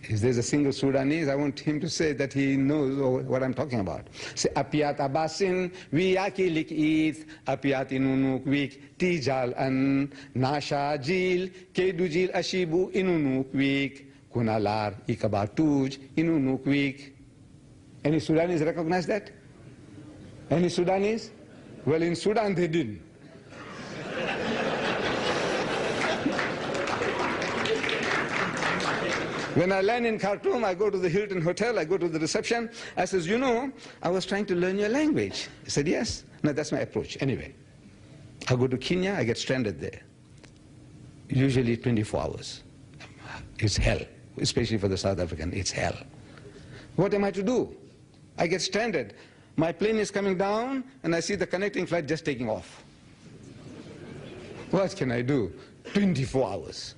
If there's a single Sudanese, I want him to say that he knows what I'm talking about. Say, apiat abasin, wiyakilik ith, apiat inunuk wik, tijal an, nasha jil, kedujil ashibu inunuk wik, kunalar ikabatuj inunuk wik. Any Sudanese recognize that? Any Sudanese? Well, in Sudan they didn't. When I land in Khartoum, I go to the Hilton Hotel, I go to the reception. I says, you know, I was trying to learn your language. He said, yes. No, that's my approach. Anyway, I go to Kenya, I get stranded there. Usually 24 hours. It's hell, especially for the South African, it's hell. What am I to do? I get stranded. My plane is coming down, and I see the connecting flight just taking off. What can I do? 24 hours.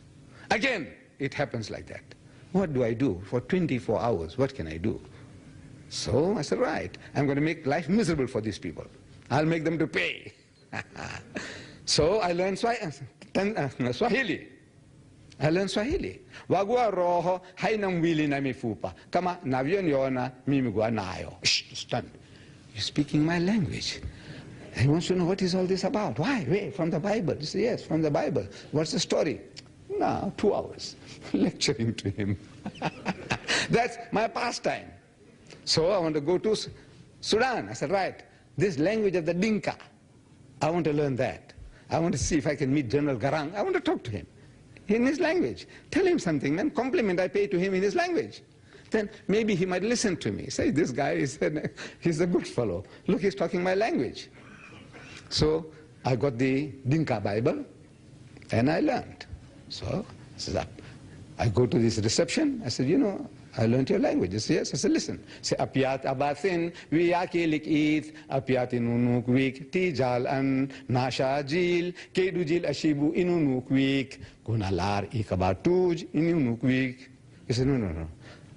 Again, it happens like that. What do I do for 24 hours? What can I do? So I said, right, I'm going to make life miserable for these people. I'll make them to pay. So I learned Swahili. I learned Swahili. Wagua roho hainam wili na mifupa. Kama navion yona mimigua nayo. Stand. You're speaking my language. He wants to know what is all this about. Why? Wait, from the Bible. He said, yes, from the Bible. What's the story? No, 2 hours lecturing to him. That's my pastime. So I want to go to Sudan. I said, right, this language of the Dinka, I want to learn that. I want to see if I can meet General Garang. I want to talk to him in his language. Tell him something, man. Compliment I pay to him in his language. Then maybe he might listen to me. Say, this guy he's a good fellow. Look, he's talking my language. So I got the Dinka Bible and I learned. So I go to this reception. I said, you know, I learned your language. He said, yes. I said, listen. Say, apiat abathin, wiyakilik ith, apiat inunuk wik, tijal an, nasha jil, kedujil ashibu inunuk wik, kunalar ikabatuj inunuk wik. He said, no.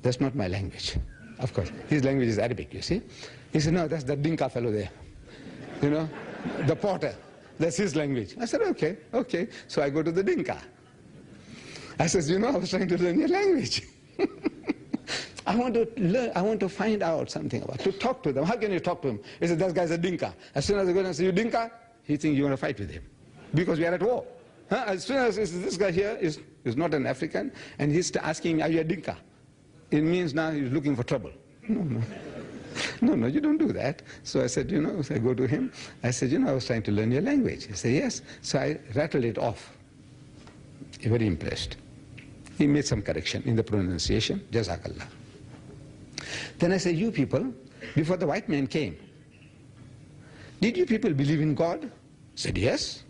That's not my language. Of course, his language is Arabic, you see. He said, no, that's the Dinka fellow there. You know, the porter. That's his language. I said, okay. So I go to the Dinka. I said, you know, I was trying to learn your language. I want to learn, I want to find out something about it, to talk to them. How can you talk to him? He said, that guy's a Dinka. As soon as I go and say, you Dinka, he thinks you want to fight with him. Because we are at war. Huh? As soon as this guy here is not an African, and he's asking, are you a Dinka? It means now he's looking for trouble. No, you don't do that. So I said, you know, so I go to him. I said, you know, I was trying to learn your language. He said, yes. So I rattled it off. Very impressed. He made some correction in the pronunciation. Jazakallah. Then I said, you people, before the white man came, did you people believe in God? He said, yes.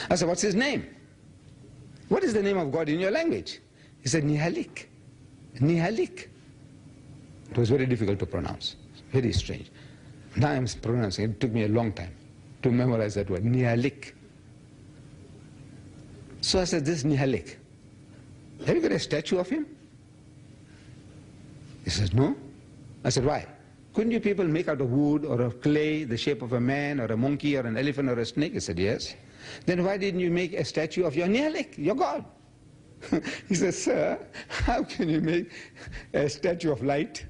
I said, what's his name? What is the name of God in your language? He said, Nihalik. Nihalik. It was very difficult to pronounce. Very strange. Now I'm pronouncing it. It took me a long time to memorize that word. Nihalik. So I said, this Nihalik, have you got a statue of him? He says, no. I said, why? Couldn't you people make out of wood or of clay the shape of a man or a monkey or an elephant or a snake? He said, yes. Then why didn't you make a statue of your Nihalik, your God? He says, sir, how can you make a statue of light?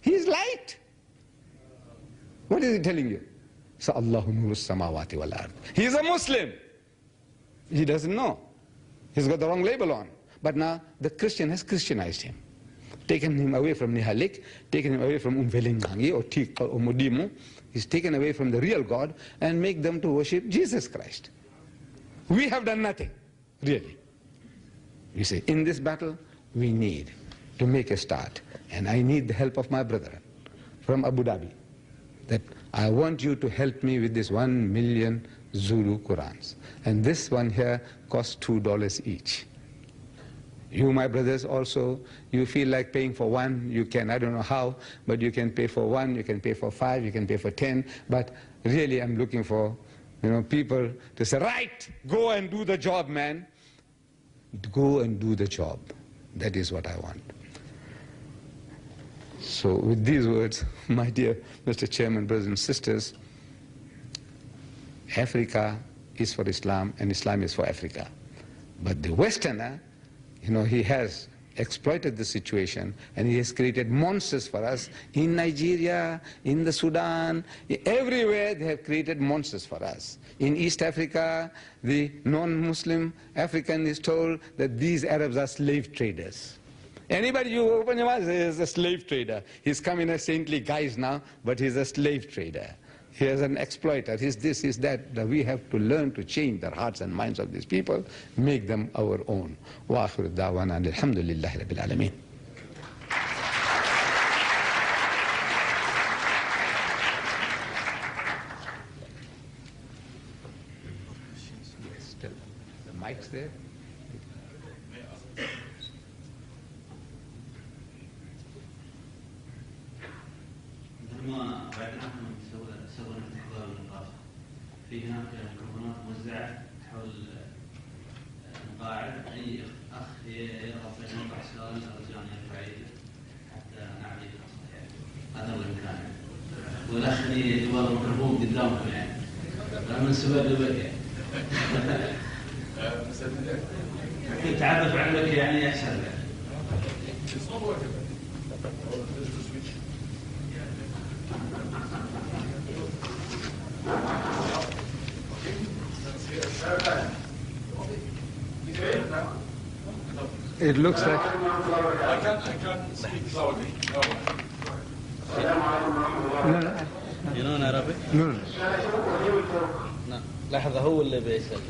He is light. What is he telling you? So Allahu nuru samawati wal ard. He is a Muslim. He doesn't know. He's got the wrong label on. But now the Christian has Christianized him. taken him away from Nihalik, taken him away from Umvelingangi or Tika or Modimu. He's taken away from the real God and make them to worship Jesus Christ. We have done nothing, really. You see, in this battle, we need to make a start. And I need the help of my brethren from Abu Dhabi. That I want you to help me with this 1 million Zulu Qurans. And this one here costs $2 each. You, my brothers, also, you feel like paying for one, you can, I don't know how, but you can pay for one, you can pay for 5, you can pay for 10. But really, I'm looking for, people to say, right, go and do the job, man. Go and do the job. That is what I want. So with these words, my dear Mr. Chairman, brothers and sisters, Africa is for Islam and Islam is for Africa. But the Westerner, he has exploited the situation and he has created monsters for us in Nigeria, in the Sudan, everywhere they have created monsters for us. In East Africa, the non-Muslim African is told that these Arabs are slave traders. Anybody you open your mouth is a slave trader. He's come in a saintly guise now, but he's a slave trader. He is an exploiter. He's this, he's that. We have to learn to change the hearts and minds of these people, make them our own. Wa akhiru da'wana alhamdulillahi rabbil alameen. The mic's there. عندما بعدناهم سووا استحضار النقاش في هناك ميكروفونات موزعه حول المقاعد اي اخ يرغب في ان يطرح سؤال ارجو ان يرفع يده حتى نعطي فرصه هذا هو الامكان والاخ اللي يبغى الميكروفون قدامكم من سبب الوجه تعرف عنك احسن لك. It looks like... I can speak loudly. No. ينون عربي؟ No. نعم. لحظة هو اللي بيسأل.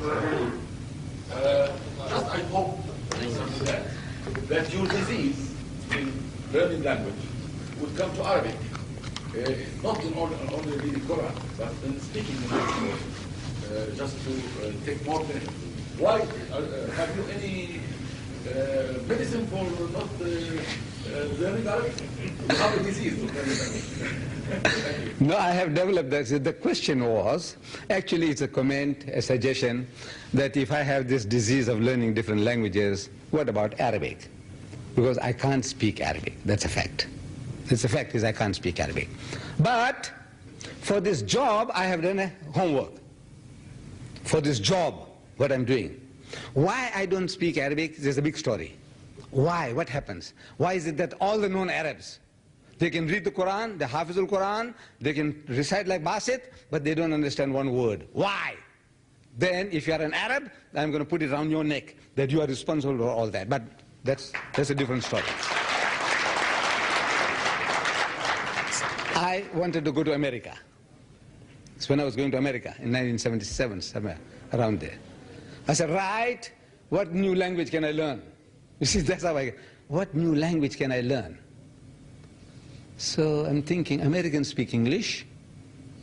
Just I hope that your disease in learning language would come to Arabic. Not in only reading Quran, but in speaking language, just to take more benefit. Why? Have you any medicine for not learning Arabic? You have a disease of learning language. No, I have developed that. The question was, actually it's a comment, a suggestion, that if I have this disease of learning different languages, what about Arabic? Because I can't speak Arabic. That's a fact. That's a fact, is I can't speak Arabic. But for this job, I have done a homework. For this job, what I'm doing. Why I don't speak Arabic, there's a big story. Why? What happens? Why is it that all the known Arabs, they can read the Quran, the Hafizul Quran, they can recite like Basit, but they don't understand one word. Why? Then, if you are an Arab, I'm going to put it around your neck, that you are responsible for all that. But that's a different story. I wanted to go to America. It's when I was going to America in 1977, somewhere around there. I said, right, what new language can I learn? You see, that's how what new language can I learn? So I'm thinking, Americans speak English.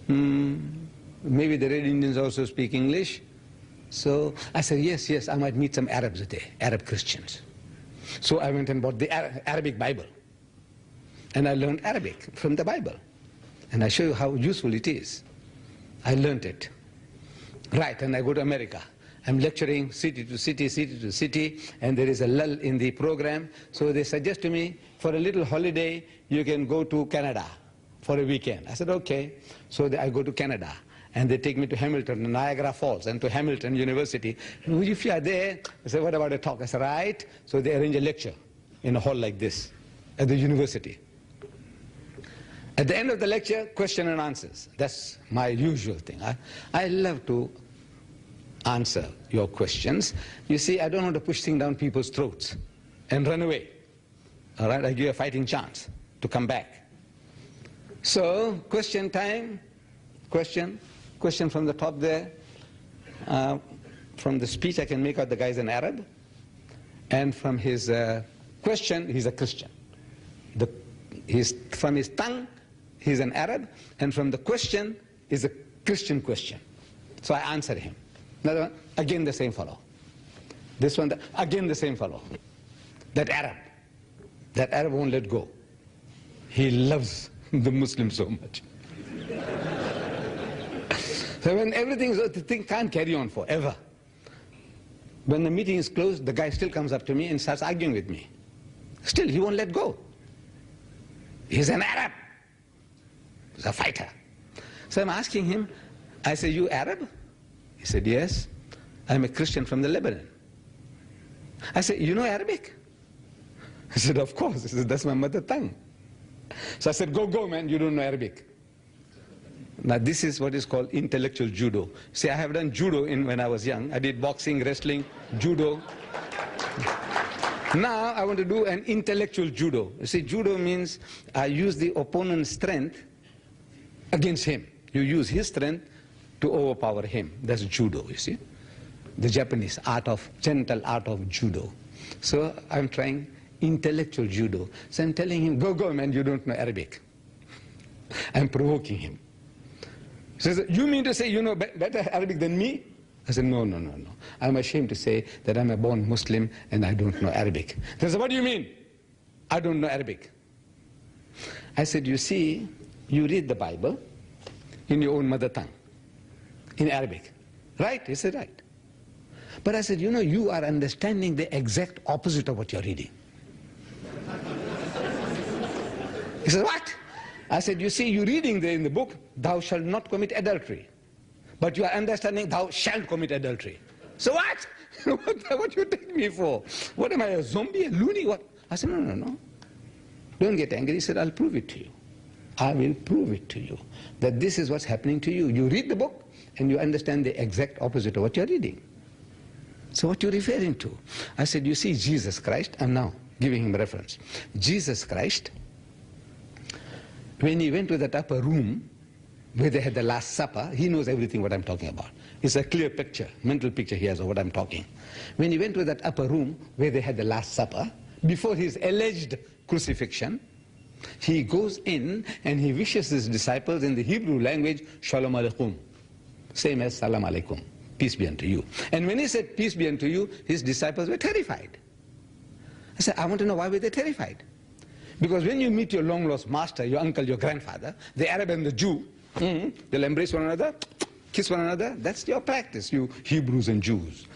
Maybe the Red Indians also speak English. So I said, yes, I might meet some Arabs there, Arab Christians. So I went and bought the Arabic Bible. And I learned Arabic from the Bible. And I show you how useful it is. I learned it. Right, and I go to America. I'm lecturing city to city, and there is a lull in the program. So they suggest to me, for a little holiday, you can go to Canada for a weekend. I said, okay. So I go to Canada, and they take me to Hamilton, Niagara Falls, and to Hamilton University. And if you are there, I said, what about a talk? I said, right. So they arrange a lecture in a hall like this at the university. At the end of the lecture, question and answers. That's my usual thing. I love to answer your questions. You see, I don't want to push things down people's throats and run away. All right, I give you a fighting chance to come back. So, question time. Question from the top there. From the speech, I can make out the guy's an Arab. And from his question, he's a Christian. From his tongue, he's an Arab. And from the question, is a Christian question. So I answered him. Another one, again the same fellow. This one, again the same fellow. That Arab won't let go. He loves the Muslims so much. So when everything is, the thing can't carry on forever. When the meeting is closed, the guy still comes up to me and starts arguing with me. Still, he won't let go. He's an Arab. He's a fighter. So I'm asking him, I said, you Arab? He said, yes. I'm a Christian from the Lebanon. I said, you know Arabic? He said, of course. He said, that's my mother tongue. So I said, go, man, you don't know Arabic. Now this is what is called intellectual judo. See, I have done judo when I was young. I did boxing, wrestling, judo. Now I want to do an intellectual judo. You see, judo means I use the opponent's strength against him. You use his strength to overpower him. That's judo, you see. The Japanese gentle art of judo. So I'm trying intellectual judo. So I'm telling him, go, man, you don't know Arabic. I'm provoking him. He says, you mean to say you know better Arabic than me? I said, no. I'm ashamed to say that I'm a born Muslim and I don't know Arabic. He said, what do you mean? I don't know Arabic. I said, you see, you read the Bible in your own mother tongue, in Arabic. Right? He said, right. But I said, you are understanding the exact opposite of what you're reading. He said, what? I said, you see, you're reading there in the book, thou shalt not commit adultery. But you are understanding, thou shalt commit adultery. So what? What you take me for? What am I, a zombie, a loony? What? I said, no. Don't get angry. He said, I'll prove it to you. I will prove it to you. That this is what's happening to you. You read the book, and you understand the exact opposite of what you're reading. So what you're referring to? I said, you see, Jesus Christ, I'm now giving him reference. Jesus Christ, when he went to that upper room where they had the Last Supper, he knows everything what I'm talking about. It's a clear picture, mental picture he has of what I'm talking. When he went to that upper room where they had the Last Supper, before his alleged crucifixion, he goes in and he wishes his disciples in the Hebrew language, Shalom Alaikum, same as Salam Alaikum, peace be unto you. And when he said peace be unto you, his disciples were terrified. I said, I want to know why were they terrified? Because when you meet your long-lost master, your uncle, your grandfather, the Arab and the Jew, they'll embrace one another, kiss one another. That's your practice, you Hebrews and Jews,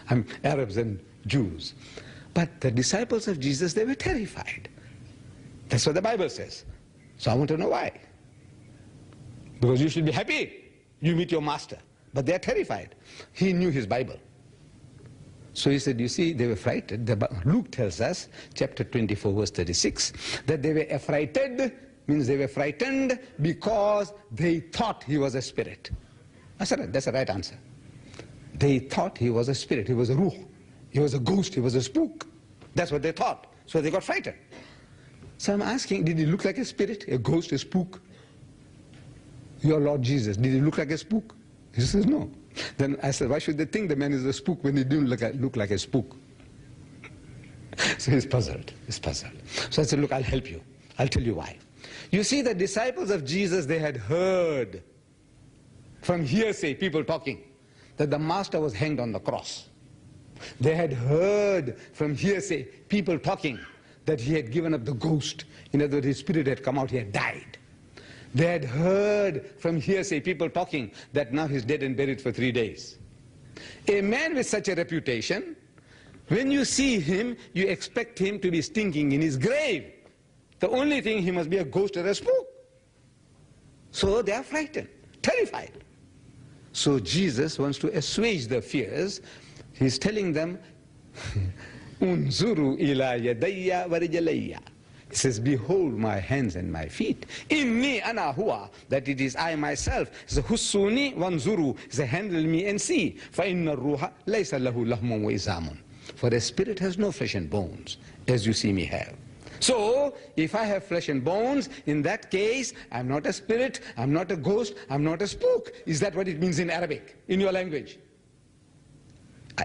Arabs and Jews. But the disciples of Jesus, they were terrified. That's what the Bible says. So I want to know why. Because you should be happy, you meet your master. But they're terrified. He knew his Bible. So he said, you see, they were frightened. Luke tells us, chapter 24, verse 36, that they were affrighted, means they were frightened because they thought he was a spirit. I said, that's the right answer. They thought he was a spirit, he was a ruh, he was a ghost, he was a spook. That's what they thought. So they got frightened. So I'm asking, did he look like a spirit, a ghost, a spook? Your Lord Jesus, did he look like a spook? He says, no. Then I said, why should they think the man is a spook when he didn't look like a spook? So he's puzzled. So I said, look, I'll help you. I'll tell you why. You see, the disciples of Jesus, they had heard from hearsay, people talking, that the master was hanged on the cross. They had heard from hearsay, people talking, that he had given up the ghost. In other words, his spirit had come out, he had died. They had heard from hearsay, people talking, that now he's dead and buried for 3 days. A man with such a reputation, when you see him, you expect him to be stinking in his grave. The only thing, he must be a ghost or a spook. So they are frightened, terrified. So Jesus wants to assuage their fears. He's telling them, Unzuru ila yadayya wa rijlayya. He says, behold my hands and my feet. Inni ana huwa, that it is I myself. He says, Hussuni wanzuru, he says, handle me and see. Fa inna ruha laysa lahu lahmun wa izamun. For the spirit has no flesh and bones, as you see me have. So, if I have flesh and bones, in that case, I'm not a spirit, I'm not a ghost, I'm not a spook. Is that what it means in Arabic, in your language?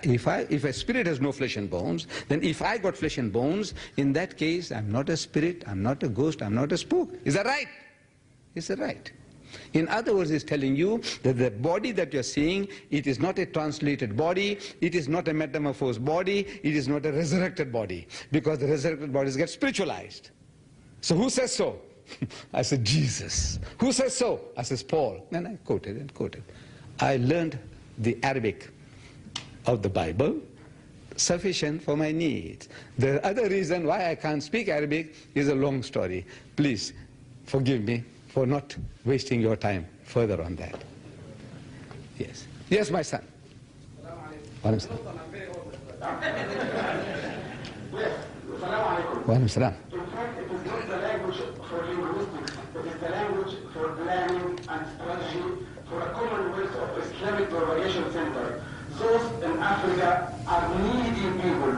If a spirit has no flesh and bones, then if I got flesh and bones, in that case, I'm not a spirit, I'm not a ghost, I'm not a spook. Is that right? Is that right? In other words, it's telling you that the body that you're seeing, it is not a translated body, it is not a metamorphosed body, it is not a resurrected body, because the resurrected bodies get spiritualized. So who says so? I said, Jesus. Who says so? I says, Paul. And I quoted and quoted. I learned the Arabic of the Bible, sufficient for my needs. The other reason why I can't speak Arabic is a long story. Please forgive me for not wasting your time further on that. Yes. Yes, my son. Wa alaikum salam. In fact, it is not the language for linguistics, it is the language for planning and strategy for a Commonwealth of Islamic Propagation Center. Those in Africa are needy people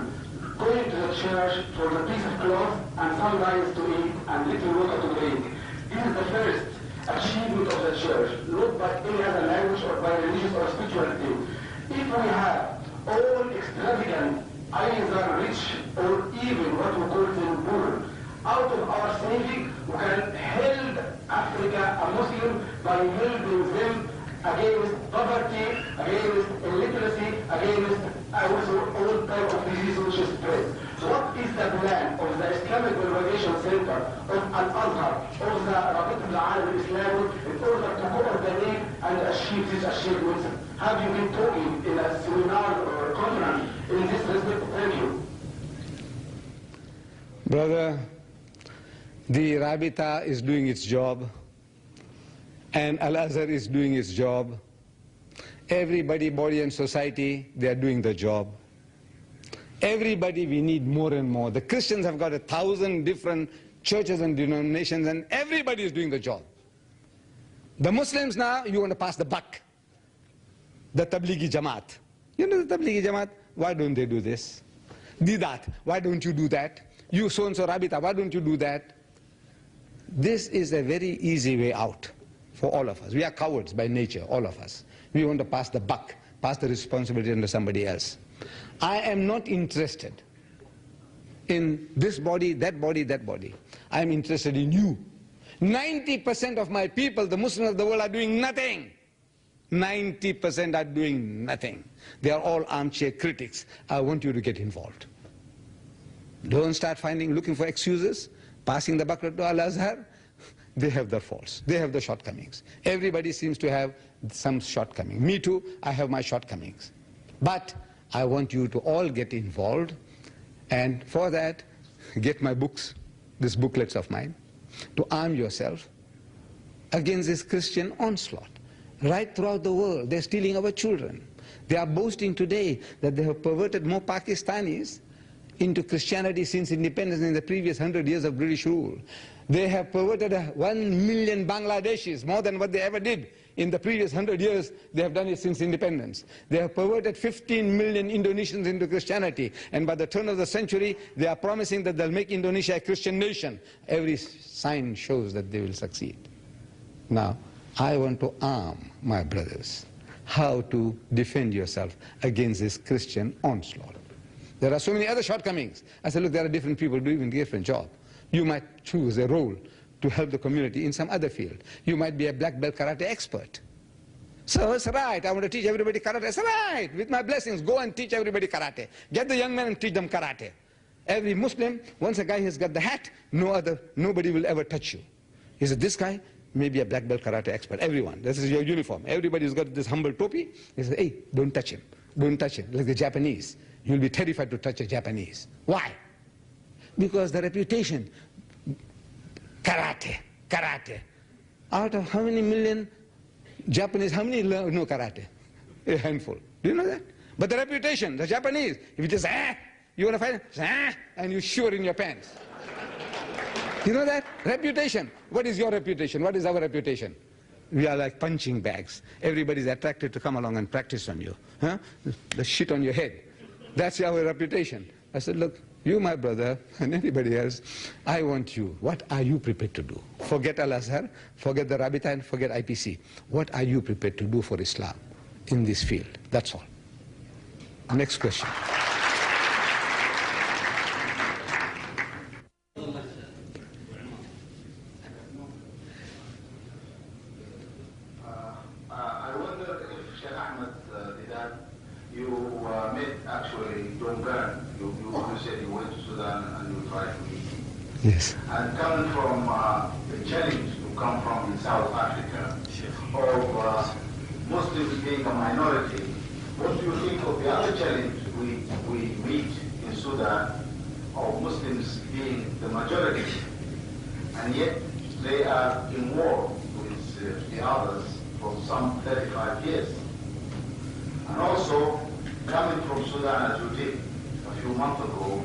going to the church for the piece of cloth and some rice to eat and little water to drink. This is the first achievement of the church, not by any other language or by religious or spirituality. If we have all extravagant, either rich or even what we call them poor, out of our saving, we can help Africa, a Muslim, by helping them against poverty, against illiteracy, against also all types of disease which is spread. So what is the plan of the Islamic Propagation Center, of Al-Azhar, of the Rabit al-Alam al-Islami, in order to coordinate and achieve these achievements? Have you been talking in a seminar or conference in this respect? Thank you. Brother, the Rabita is doing its job, and Al-Azhar is doing its job. Everybody, body and society, they are doing the job. Everybody, we need more and more. The Christians have got 1,000 different churches and denominations, and everybody is doing the job. The Muslims now, you want to pass the buck. The Tablighi Jamaat. You know the Tablighi Jamaat? Why don't they do this? Didat, why don't you do that? You so-and-so Rabita, why don't you do that? This is a very easy way out for all of us. We are cowards by nature, all of us. We want to pass the buck, pass the responsibility onto somebody else. I am not interested in this body, that body, that body. I am interested in you. 90% of my people, the Muslims of the world, are doing nothing. 90% are doing nothing. They are all armchair critics. I want you to get involved. Don't start looking for excuses, passing the buck to Al-Azhar. They have their faults. They have the shortcomings. Everybody seems to have some shortcomings. Me too, I have my shortcomings. But I want you to all get involved, and for that, get my books, these booklets of mine, to arm yourself against this Christian onslaught. Right throughout the world, they're stealing our children. They are boasting today that they have perverted more Pakistanis into Christianity since independence in the previous 100 years of British rule. They have perverted 1 million Bangladeshis, more than what they ever did in the previous 100 years. They have done it since independence. They have perverted 15 million Indonesians into Christianity, and by the turn of the century, they are promising that they'll make Indonesia a Christian nation. Every sign shows that they will succeed. Now, I want to arm my brothers how to defend yourself against this Christian onslaught. There are so many other shortcomings. I said, look, there are different people doing a different job. You might choose a role to help the community in some other field. You might be a black belt karate expert. So it's right, I want to teach everybody karate. It's right, with my blessings, go and teach everybody karate. Get the young men and teach them karate. Every Muslim, once a guy has got the hat, nobody will ever touch you. He said, this guy may be a black belt karate expert. Everyone, this is your uniform. Everybody's got this humble topi. He said, hey, don't touch him. Don't touch him. Like the Japanese. You'll be terrified to touch a Japanese. Why? Because the reputation, karate. Out of how many million Japanese, how many know karate? A handful. Do you know that? But the reputation, the Japanese, if you just, you want to fight, and you shiver in your pants. You know that? Reputation. What is your reputation? What is our reputation? We are like punching bags. Everybody's attracted to come along and practice on you. Huh? The shit on your head. That's our reputation. I said, look, you, my brother, and anybody else, I want you. What are you prepared to do? Forget Al-Azhar, forget the Rabita, and forget IPC. What are you prepared to do for Islam in this field? That's all. Next question. I wonder if Sheikh Ahmed Deedat, you met actually Dongan. You said you went to Sudan and you tried to meet him. Yes. And coming from the challenge you come from in South Africa of Muslims being a minority, what do you think of the other challenge we meet in Sudan of Muslims being the majority, and yet they are in war with the others for some 35 years? And also, coming from Sudan as you did a few months ago,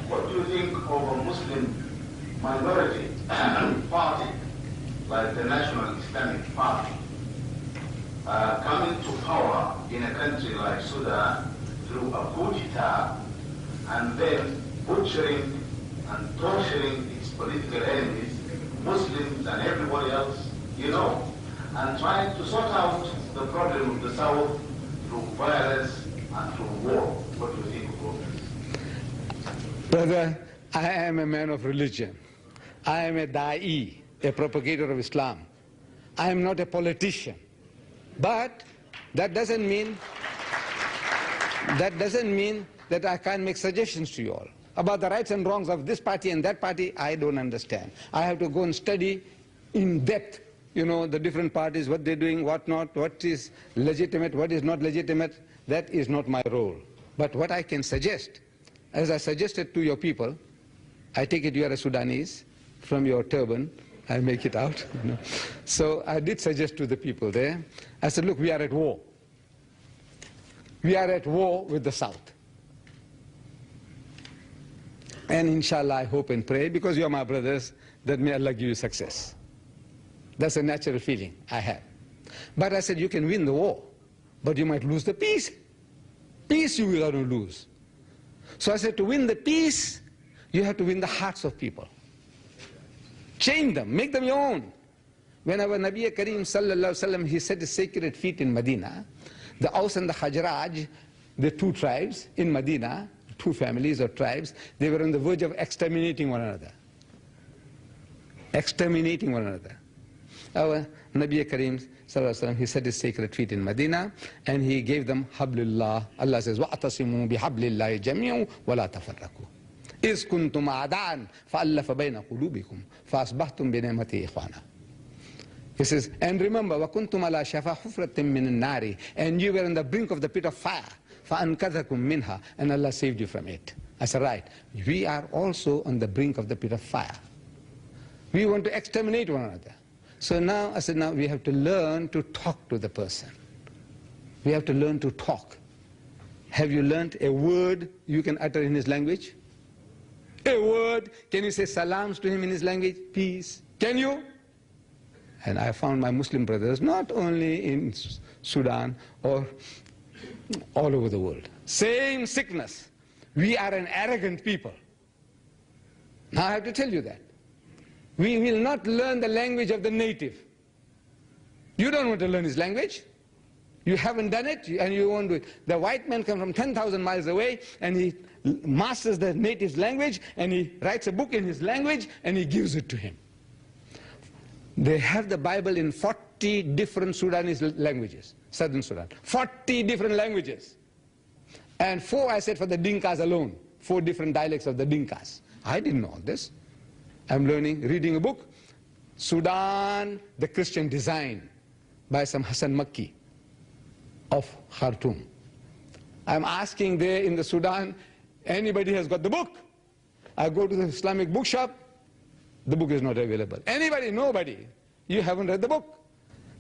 what do you think of a Muslim minority party like the National Islamic Party coming to power in a country like Sudan through a coup d'etat and then butchering and torturing its political enemies, Muslims and everybody else, you know, and trying to sort out the problem of the South through violence and through war? What do you think of all this? Brother, I am a man of religion. I am a da'i, a propagator of Islam. I am not a politician. But that doesn't mean that I can't make suggestions to you all. About the rights and wrongs of this party and that party, I don't understand. I have to go and study in depth, you know, the different parties, what they're doing, what not, what is legitimate, what is not legitimate. That is not my role. But what I can suggest, as I suggested to your people, I take it you are a Sudanese, from your turban, I make it out. You know. So I did suggest to the people there, I said, look, we are at war. We are at war with the South. And inshallah, I hope and pray, because you are my brothers, that may Allah give you success. That's a natural feeling I have. But I said, you can win the war, but you might lose the peace. Peace you will not lose. So I said, to win the peace, you have to win the hearts of people. Change them, make them your own. When our Nabi Kareem sallallahu alaihi wasallam, he set his sacred feet in Medina, the Aus and the Khazraj, the two tribes in Medina, two families or tribes, they were on the verge of exterminating one another. Exterminating one another. Our Nabi Kareem sallallahu alaihi wasallam, he set his sacred feet in Medina and he gave them hablillah. Allah says, وَأَعْتَصِمُوا بِحَبْلِ اللَّهِ جَمِيعًا وَلَا تَفَرَّقُوا إِذْ كُنْتُمْ أَعْدَاءً فَأَلَّفَ بَيْنَ قُلُوبِكُمْ فَأَصْبَحْتُمْ بِنِعْمَتِهِ إِخْوَانًا. He says, and remember, وَكُنْتُمْ عَلَى شَفَا حُفْرَةٍ مِّنَ النَّارِ, and you were on the brink of the pit of fire. فَأَنْقَذَكُمْ مِنْهَا, and Allah saved you from it. I said, right, we are also on the brink of the pit of fire. We want to exterminate one another. So now, I said, now we have to learn to talk to the person. We have to learn to talk. Have you learned a word you can utter in his language? A word, can you say salams to him in his language? Peace. Can you? And I found my Muslim brothers, not only in Sudan or all over the world. Same sickness. We are an arrogant people. Now I have to tell you that. We will not learn the language of the native. You don't want to learn his language. You haven't done it, and you won't do it. The white man comes from 10,000 miles away, and he masters the native's language, and he writes a book in his language, and he gives it to him. They have the Bible in 40 different Sudanese languages, southern Sudan. 40 different languages. And 4, I said, for the Dinkas alone. 4 different dialects of the Dinkas. I didn't know all this. I'm learning, reading a book, Sudan, the Christian Design, by some Hassan Makki of Khartoum. I'm asking there in the Sudan, anybody has got the book? I go to the Islamic bookshop, the book is not available. Anybody? Nobody. You haven't read the book.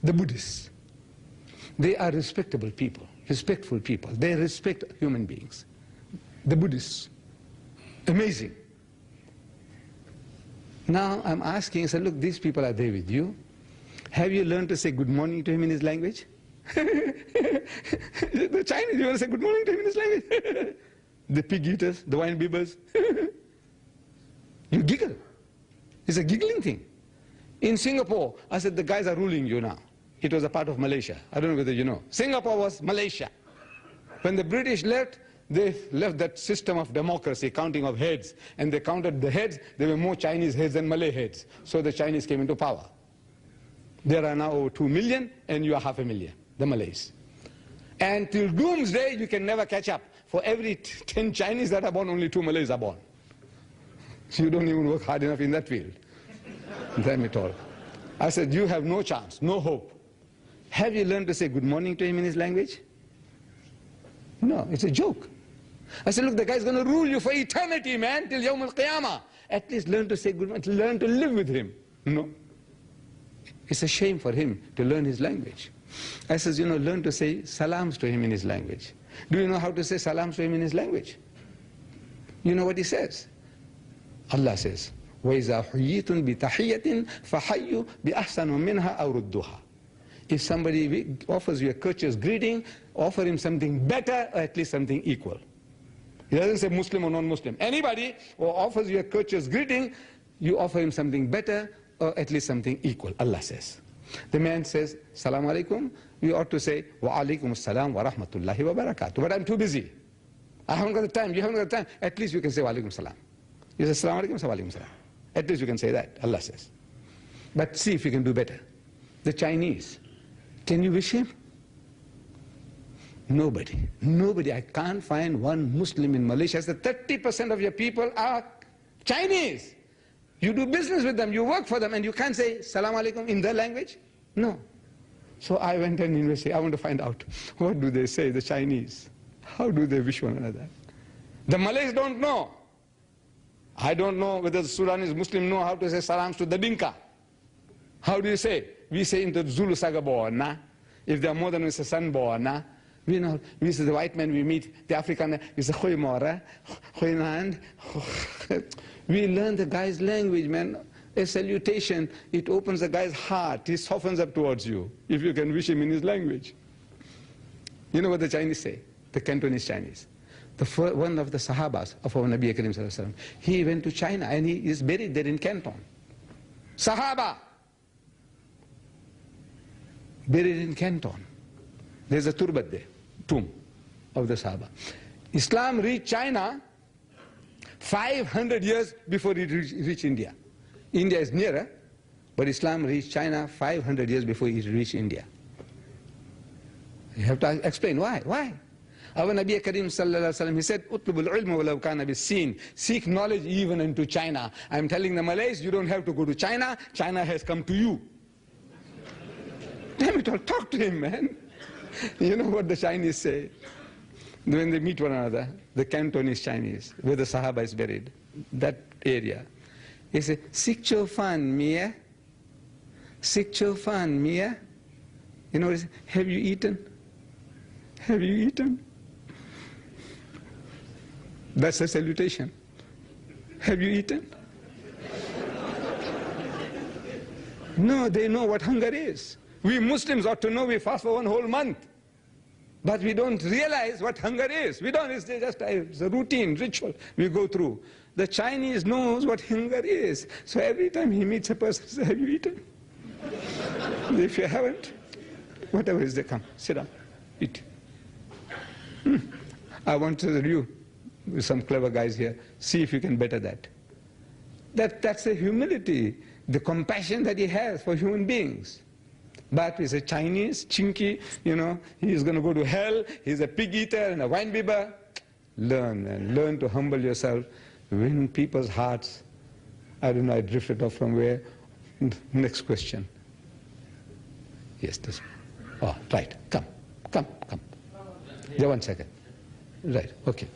The Buddhists, they are respectable people, respectful people. They respect human beings. The Buddhists, amazing. Now I'm asking, I said, look, these people are there with you. Have you learned to say good morning to him in his language? The Chinese, you want to say good morning to him in his language? the pig eaters, the wine bibbers. You giggle. It's a giggling thing. In Singapore, I said, the guys are ruling you now. It was a part of Malaysia. I don't know whether you know. Singapore was Malaysia. When the British left, they left that system of democracy, counting of heads. And they counted the heads. There were more Chinese heads than Malay heads. So the Chinese came into power. There are now over 2 million, and you are 500,000, the Malays. And till doomsday, you can never catch up. For every 10 Chinese that are born, only 2 Malays are born. So you don't even work hard enough in that field. Damn it all. I said, you have no chance, no hope. Have you learned to say good morning to him in his language? No, it's a joke. I said, look, the guy's going to rule you for eternity, man, till Yawm al-Qiyamah. At least learn to say good morning, learn to live with him. No. It's a shame for him to learn his language. I says, learn to say salams to him in his language. Do you know how to say salams to him in his language? You know what he says? Allah says, وَإِذَا حُيِّيتُم بِتَحِيَّةٍ فَحَيُّوا بِأَحْسَنُ مِنْهَا أَوْ رُدُّوهَا. If somebody offers you a courteous greeting, offer him something better or at least something equal. He doesn't say Muslim or non-Muslim. Anybody who offers you a courteous greeting, you offer him something better or at least something equal, Allah says. The man says, Salaam alaikum, we ought to say, Wa alaikum assalam wa rahmatullahi wa barakatuh. But I'm too busy. I haven't got the time, you haven't got the time. At least you can say Wa alaikum salam. You say Salaam alaikum, Wa alaikum salam. At least you can say that, Allah says. But see if you can do better. The Chinese, can you wish him? Nobody. Nobody. I can't find one Muslim in Malaysia. So 30% of your people are Chinese. You do business with them, you work for them, and you can't say Salaam alaikum in their language? No. So I went and investigated. I want to find out, what do they say, the Chinese? How do they wish one another? The Malays don't know. I don't know whether the Sudanese Muslims know how to say salams to the Dinka. How do you say? We say in the Zulu Sagabona. If there are more than we say Sanbona. We know, we say the white man we meet, the African, we say Khoimora, Khoinand. We learn the guy's language, man. A salutation, it opens the guy's heart. He softens up towards you, if you can wish him in his language. You know what the Chinese say? The Cantonese Chinese. One of the Sahabas of our Nabi Karim Sallallahu Alaihi Wasallam, he went to China and he is buried there in Canton. Sahaba! Buried in Canton. There's a turbat there, tomb of the Sahaba. Islam reached China 500 years before it reached India. India is nearer, but Islam reached China 500 years before it reached India. You have to explain why. Why? Our Nabi Karim Sallallahu Alaihi Wasallam, he said, "Utlubul ilma walau kana bis-Sin." Seek knowledge even into China. I'm telling the Malays, you don't have to go to China. China has come to you. Damn it all, talk to him, man. You know what the Chinese say? When they meet one another, the Cantonese Chinese, where the Sahaba is buried, that area. He says, Sik Cho Fan Mia? Sik Cho Fan Mia? You know, have you eaten? Have you eaten? That's a salutation. Have you eaten? No, they know what hunger is. We Muslims ought to know we fast for one whole month. But we don't realize what hunger is. We don't, it's just it's a routine, ritual we go through. The Chinese knows what hunger is. So every time he meets a person, he says, have you eaten? If you haven't, whatever is there, come, sit down, eat. I want to review with some clever guys here, see if you can better that. That's the humility, the compassion that he has for human beings. But he's a Chinese, chinky, you know, he's going to go to hell, he's a pig eater and a wine bibber. Learn, and learn to humble yourself, win people's hearts. I don't know, I drifted off from where. Next question. Yes, this. Oh, right, come. Yeah, 1 second. Right, okay.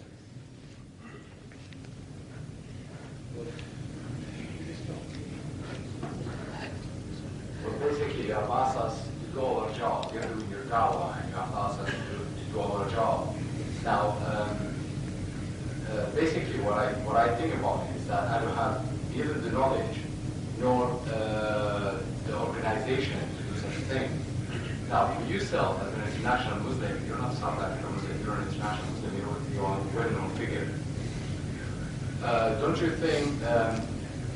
Basically, you have asked us to do our job. You're doing your dawah, and you have asked us to do our job. Now, basically, what I think about it is that I don't have either the knowledge nor the organization to do such a thing. Now, for yourself as an international Muslim, you're not South African Muslim, you're an international Muslim, you're a well-known figure. don't you think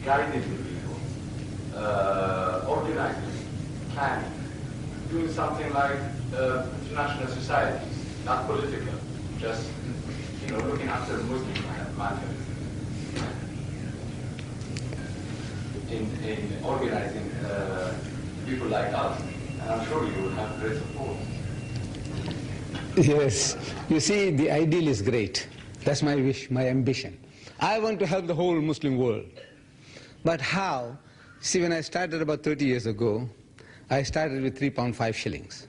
guiding the people, organizing, planning, doing something like international societies, not political, just looking after Muslim matters, in organizing people like us, and I'm sure you will have great support. Yes, you see, the ideal is great. That's my wish, my ambition. I want to help the whole Muslim world. But how? See, when I started about 30 years ago, I started with £3.5.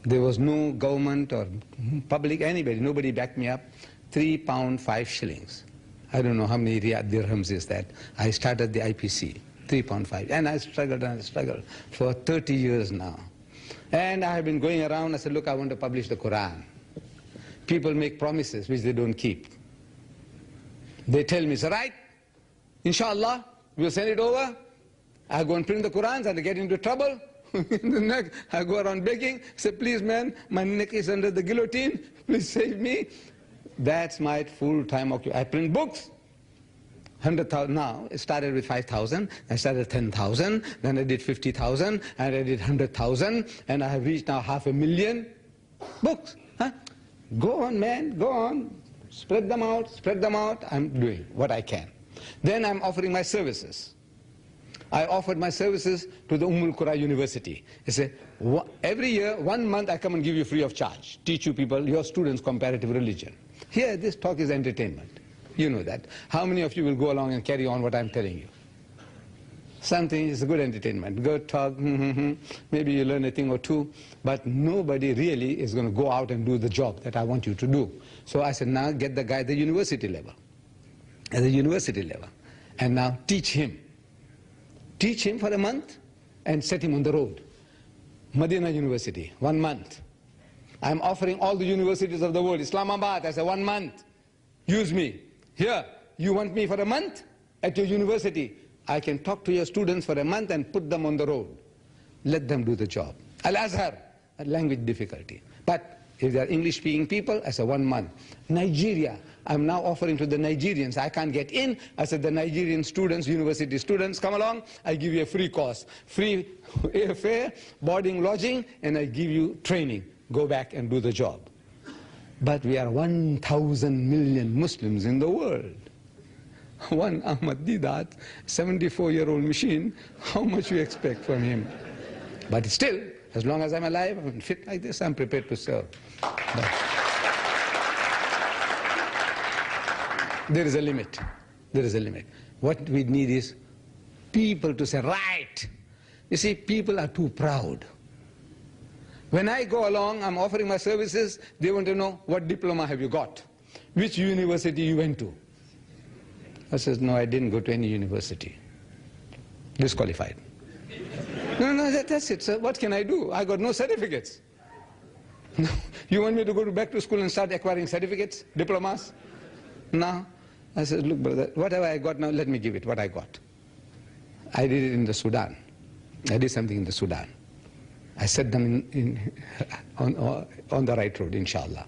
There was no government or public, anybody, nobody backed me up. £3.5. I don't know how many riyad dirhams is that. I started the IPC, £3.5. And I struggled and I struggled for 30 years now. And I have been going around, I said, look, I want to publish the Quran. People make promises which they don't keep. They tell me, it's all right, inshallah, we'll send it over. I go and print the Qurans and I get into trouble. In the neck, I go around begging, say, please man, my neck is under the guillotine, please save me. That's my full-time occupation. I print books. 100,000 now. It started with 5,000. I started 10,000. Then I did 50,000. And I did 100,000. And I have reached now 500,000 books. Huh? Go on, man. Go on. Spread them out. Spread them out. I'm doing what I can. Then I'm offering my services. I offered my services to the Qura University. I said, every year, 1 month, I come and give you free of charge. Teach you people, your students, comparative religion. Here, this talk is entertainment. You know that. How many of you will go along and carry on what I'm telling you? Something is a good entertainment. Good talk, maybe you learn a thing or two, but nobody really is going to go out and do the job that I want you to do. So I said, now get the guy at the university level. At the university level. And now teach him. Teach him for a month and set him on the road. Medina University, 1 month. I'm offering all the universities of the world. Islamabad, I said 1 month. Use me. Here, you want me for a month at your university? I can talk to your students for a month and put them on the road. Let them do the job. Al-Azhar, a language difficulty. But if they are English-speaking people, I said 1 month. Nigeria, I'm now offering to the Nigerians. I can't get in. I said the Nigerian students, university students, come along. I give you a free course. Free airfare, boarding, lodging, and I give you training. Go back and do the job. But we are 1,000 million Muslims in the world. One Ahmad Deedat, 74-year-old machine, how much you expect from him? But still, as long as I'm alive and fit like this, I'm prepared to serve. But there is a limit. There is a limit. What we need is people to say, right. You see, people are too proud. When I go along, I'm offering my services, they want to know, what diploma have you got? Which university you went to? I says, no, I didn't go to any university. Disqualified. No, that's it, sir. What can I do? I got no certificates. You want me to go back to school and start acquiring certificates, diplomas? No. I said, look, brother, whatever I got now, let me give it, what I got. I did it in the Sudan. I did something in the Sudan. I set them on the right road, inshallah.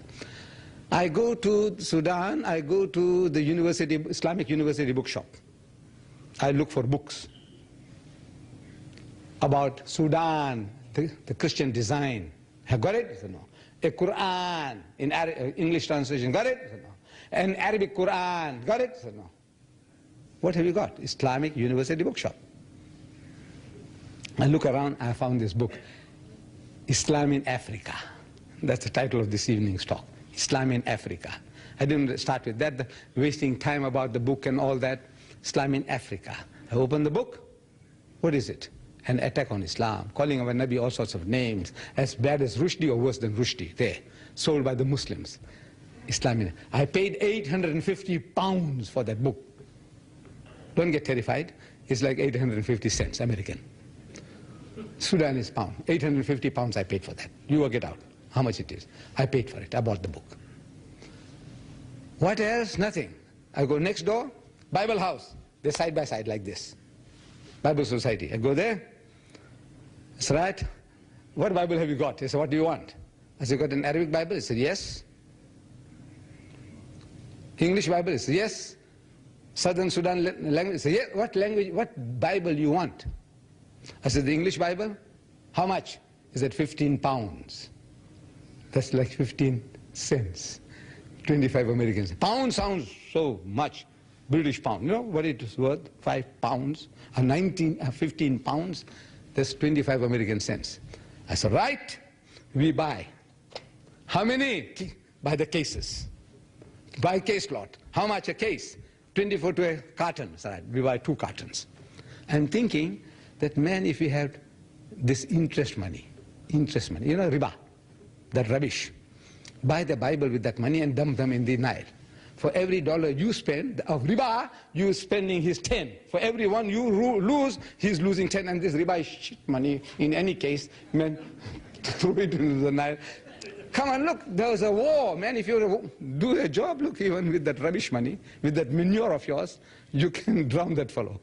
I go to Sudan, I go to the university, Islamic University bookshop. I look for books about Sudan, the Christian design. Have got it? I said, no. A Quran in English translation, got it? I said, no. An Arabic Quran, got it? I said, no. What have you got? Islamic University bookshop. I look around, I found this book, Islam in Africa. That's the title of this evening's talk. Islam in Africa. I didn't start with that, wasting time about the book and all that. Islam in Africa. I opened the book. What is it? An attack on Islam, calling our Nabi all sorts of names, as bad as Rushdie or worse than Rushdie, there, sold by the Muslims. Islam in. I paid £850 for that book. Don't get terrified. It's like 850 cents, American. Sudanese pound. 850 pounds I paid for that. You work it out. How much it is. I paid for it. I bought the book. What else? Nothing. I go next door, Bible house. They're side by side like this. Bible Society. I go there. That's right. What Bible have you got? He said, what do you want? I said, you got an Arabic Bible? He said, yes. English Bible? He said, yes. Southern Sudan language. Say, yeah, what language, what Bible you want? I said, the English Bible? How much? He said, 15 pounds. That's like 15 cents. 25 Americans. Pound sounds so much. British pound. You know what it is worth? 5 pounds. 15 pounds. That's 25 American cents. I said, right, we buy. How many? By the cases. Buy case lot. How much a case? 24 to a carton. So right, we buy 2 cartons. I'm thinking that, man, if we have this interest money, you know, riba, that rubbish, buy the Bible with that money and dump them in the Nile. For every dollar you spend of riba, you're spending his 10. For every one you lose, he's losing 10. And this riba is shit money in any case. Man, throw it into the Nile. Come on, look, there was a war, man. If you do a job, look, even with that rubbish money, with that manure of yours, you can drown that fellow.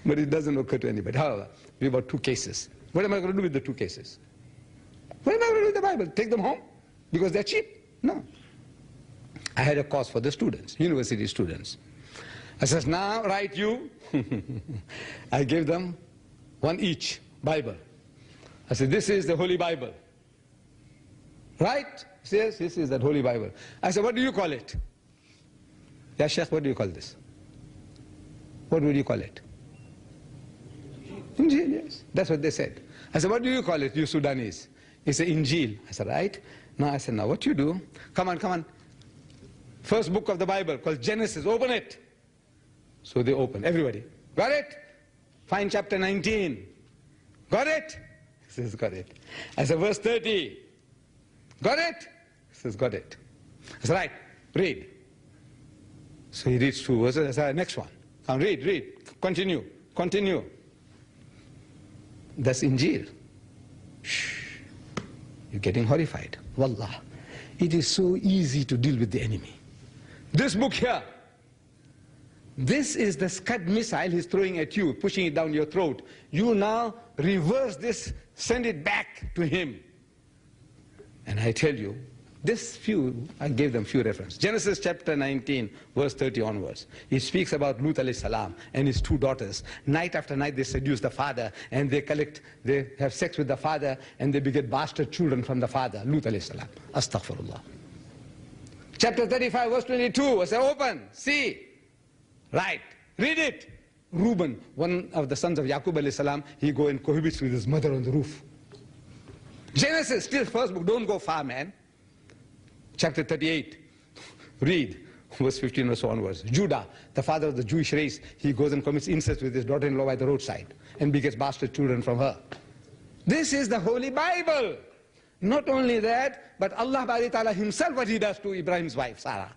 But it doesn't occur to anybody. However, we bought 2 cases. What am I going to do with the 2 cases? What am I going to do with the Bible? Take them home? Because they're cheap? No. I had a course for the students, university students. I said, now write you. I gave them 1 each Bible. I said, this is the Holy Bible. Right? Yes, this is that Holy Bible. I said, what do you call it? Yeah, Sheikh, what do you call this? What would you call it? Injil, yes. That's what they said. I said, what do you call it, you Sudanese? He said, Injil. I said, right. Now I said, now what you do? Come on, come on. First book of the Bible called Genesis. Open it. So they open. Everybody. Got it? Find chapter 19. Got it? He says, got it. I said, verse 30. Got it? He says, got it. I said, right. Read. So he reads 2 verses. I said, next one. Come, read. Continue. That's Injil. Shh. You're getting horrified. Wallah. It is so easy to deal with the enemy. This book here, this is the Scud missile he's throwing at you, pushing it down your throat. You now reverse this, send it back to him. And I tell you, I gave them few references. Genesis chapter 19, verse 30 onwards. He speaks about Lut alayhi salam and his 2 daughters. Night after night they seduce the father and they have sex with the father and they beget bastard children from the father. Lut alayhi salam. Astaghfirullah. Chapter 35, verse 22. I say, open, see, right, read it. Reuben, one of the sons of Yaqub alayhi salam, he go and cohabits with his mother on the roof. Genesis, still first book, don't go far, man. Chapter 38, read, verse 15 or so onwards. Judah, the father of the Jewish race, he goes and commits incest with his daughter-in-law by the roadside and begets bastard children from her. This is the Holy Bible. Not only that, but Allah Ta'ala himself, what he does to Ibrahim's wife, Sarah.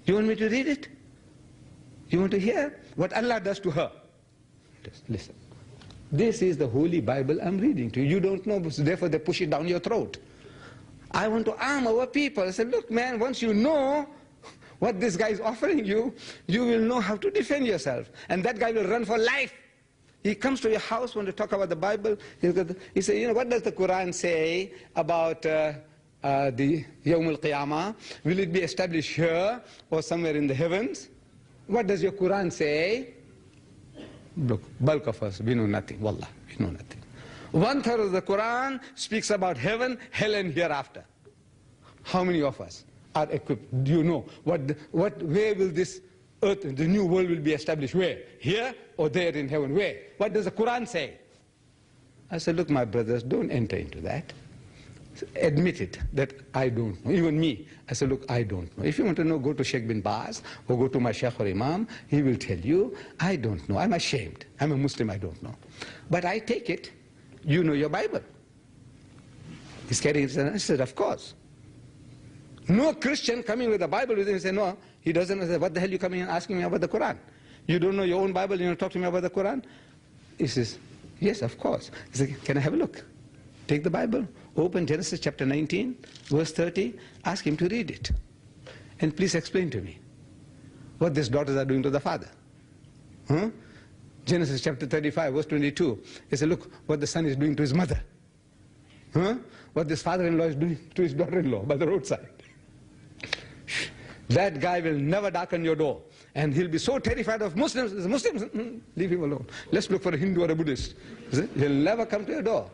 You want me to read it? You want to hear what Allah does to her? Just listen. This is the Holy Bible I'm reading to you. You don't know, so therefore they push it down your throat. I want to arm our people. I said, look, man, once you know what this guy is offering you, you will know how to defend yourself. And that guy will run for life. He comes to your house, want to talk about the Bible. He says, you know, what does the Quran say about the Yawm al-Qiyamah? Will it be established here or somewhere in the heavens? What does your Quran say? Look, bulk of us, we know nothing. Wallah, we know nothing. 1/3 of the Quran speaks about heaven, hell and hereafter. How many of us are equipped? Do you know where will this earth, the new world will be established? Where? Here or there in heaven? Where? What does the Quran say? I said, look, my brothers, don't enter into that. Admit it, that I don't know. Even me. I said, look, I don't know. If you want to know, go to Sheikh bin Baz or go to my Sheikh or Imam. He will tell you, I don't know. I'm ashamed. I'm a Muslim, I don't know. But I take it, you know your Bible. He's carrying it. I said, of course. No Christian coming with the Bible with him and say, no, he doesn't know. What the hell are you coming and asking me about the Quran? You don't know your own Bible, you want to talk to me about the Quran? He says, yes, of course. He said, can I have a look? Take the Bible, open Genesis chapter 19, verse 30, ask him to read it. And please explain to me what these daughters are doing to the father. Huh? Genesis chapter 35, verse 22. He said, look what the son is doing to his mother. Huh? What this father-in-law is doing to his daughter-in-law by the roadside. That guy will never darken your door. And he'll be so terrified of Muslims. The Muslims, leave him alone. Let's look for a Hindu or a Buddhist. He'll never come to your door.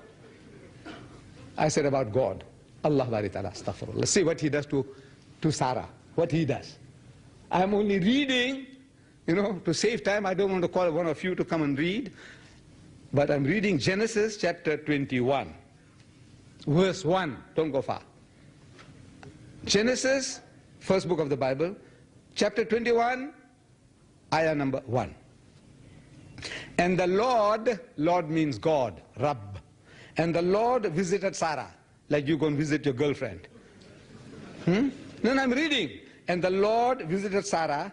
I said about God, Allah bari ta'ala, astaghfirullah. Let's see what he does to Sarah, what he does. I'm only reading, to save time. I don't want to call one of you to come and read. But I'm reading Genesis chapter 21, verse 1. Don't go far. Genesis, first book of the Bible, chapter 21, ayah number 1. And the Lord means God, Rabb. And the Lord visited Sarah, like you go and visit your girlfriend. No, I'm reading. And the Lord visited Sarah,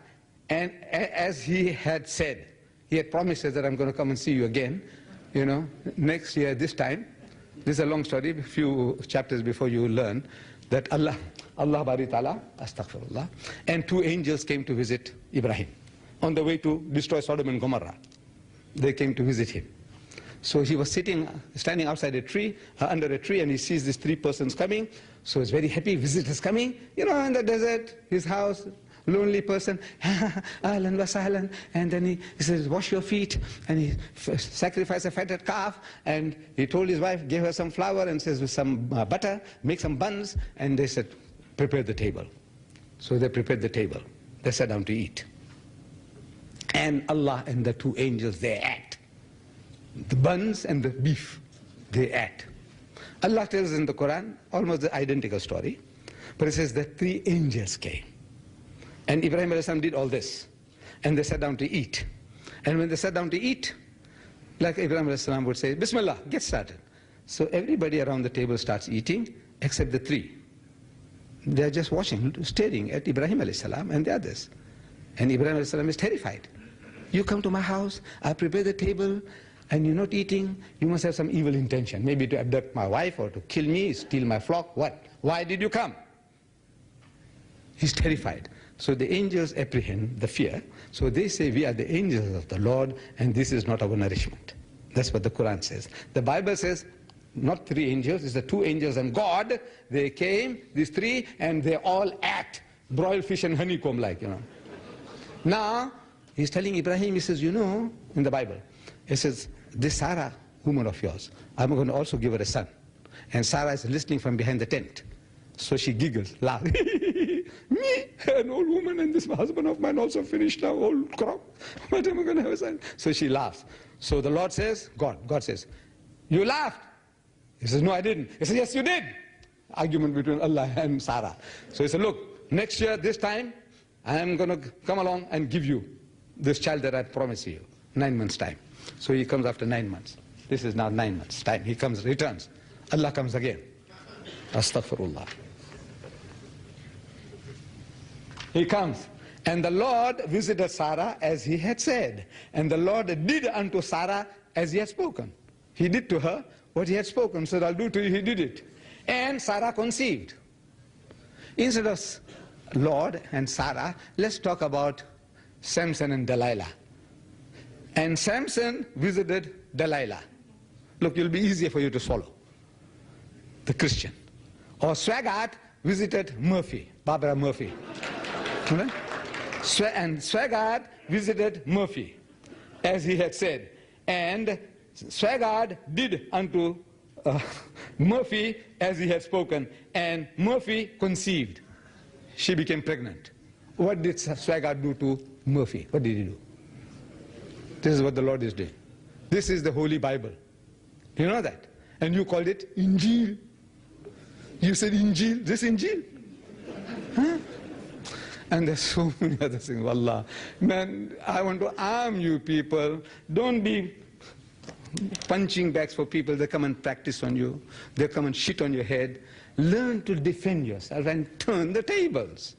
and as he had said, he had promised her that I'm going to come and see you again, next year, this time. This is a long story, a few chapters before you learn that Allah bari ta'ala, astaghfirullah, and 2 angels came to visit Ibrahim on the way to destroy Sodom and Gomorrah. They came to visit him. So he was standing outside a tree, under a tree, and he sees these 3 persons coming. So he's very happy, visitors coming, in the desert, his house, lonely person, ahlan wa sahlan, and then he says, wash your feet, and he sacrificed a fatted calf, and he told his wife, gave her some flour, and says, with some butter, make some buns, and they said, prepare the table. So they prepared the table. They sat down to eat. And Allah and the 2 angels, they ate. The buns and the beef, they ate. Allah tells in the Quran, almost the identical story, but it says that 3 angels came. And Ibrahim a.s. did all this. And they sat down to eat. And when they sat down to eat, like Ibrahim a.s. would say, Bismillah, get started. So everybody around the table starts eating, except the 3. They are just watching, staring at Ibrahim a.s. and the others. And Ibrahim a.s. is terrified. You come to my house, I prepare the table, and you're not eating, you must have some evil intention. Maybe to abduct my wife or to kill me, steal my flock, what? Why did you come? He's terrified. So the angels apprehend the fear. So they say, we are the angels of the Lord, and this is not our nourishment. That's what the Quran says. The Bible says, not 3 angels, it's the 2 angels and God. They came, these 3, and they all ate broiled fish and honeycomb Now, he's telling Ibrahim, he says, in the Bible, he says, this Sarah, woman of yours, I'm going to also give her a son. And Sarah is listening from behind the tent. So she giggles, laughs. Me, an old woman, and this husband of mine also finished now, old crop. What am I going to have a son? So she laughs. So the Lord says, God says, you laughed. He says, no, I didn't. He says, yes, you did. Argument between Allah and Sarah. So he said, look, next year, this time, I am going to come along and give you this child that I promised you. 9 months' time. So he comes after 9 months. This is now 9 months' time. He comes, returns. Allah comes again. Astaghfirullah. He comes. And the Lord visited Sarah as he had said. And the Lord did unto Sarah as he had spoken. He did to her what he had spoken. Said, I'll do to you, he did it. And Sarah conceived. Instead of Lord and Sarah, let's talk about Samson and Delilah. And Samson visited Delilah. Look, it'll be easier for you to swallow. The Christian. Or Swaggart visited Murphy, Barbara Murphy. And Swaggart visited Murphy, as he had said. And Swaggart did unto Murphy as he had spoken. And Murphy conceived. She became pregnant. What did Swaggart do to Murphy? What did he do? This is what the Lord is doing. This is the Holy Bible. You know that? And you called it Injil. You said Injil, this Injil. Huh? And there's so many other things. Wallah. Man, I want to arm you people. Don't be punching bags for people. They come and practice on you. They come and shit on your head. Learn to defend yourself and turn the tables.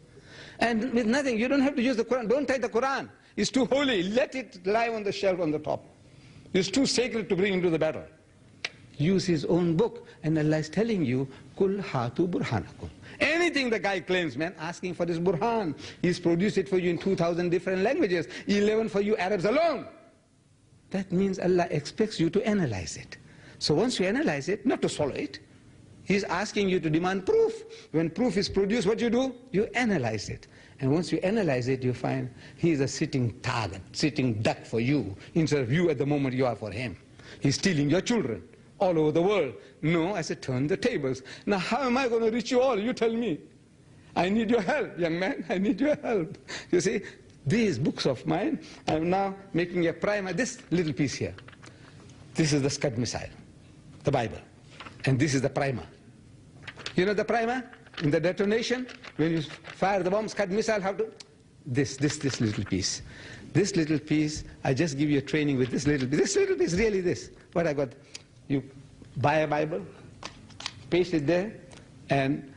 And with nothing, you don't have to use the Quran. Don't take the Quran. It's too holy. Let it lie on the shelf on the top. It's too sacred to bring into the battle. Use his own book. And Allah is telling you, Kul hatu burhanakum. Anything the guy claims, man, asking for this burhan. He's produced it for you in 2,000 different languages. 11 for you Arabs alone. That means Allah expects you to analyze it. So once you analyze it, not to swallow it, He's asking you to demand proof. When proof is produced, what do? You analyze it. And once you analyze it, you find he is a sitting target, sitting duck for you, instead of you at the moment you are for him. He's stealing your children all over the world. No, I said, turn the tables. Now, how am I going to reach you all? You tell me. I need your help, young man. I need your help. You see, these books of mine, I'm now making a primer. This little piece here. This is the Scud missile, the Bible. And this is the primer. You know the primer? In the detonation, when you fire the bomb, Scud missile, how to? This little piece. This little piece, I just give you a training with this little piece. This little piece, really this. What I got? You buy a Bible, paste it there, and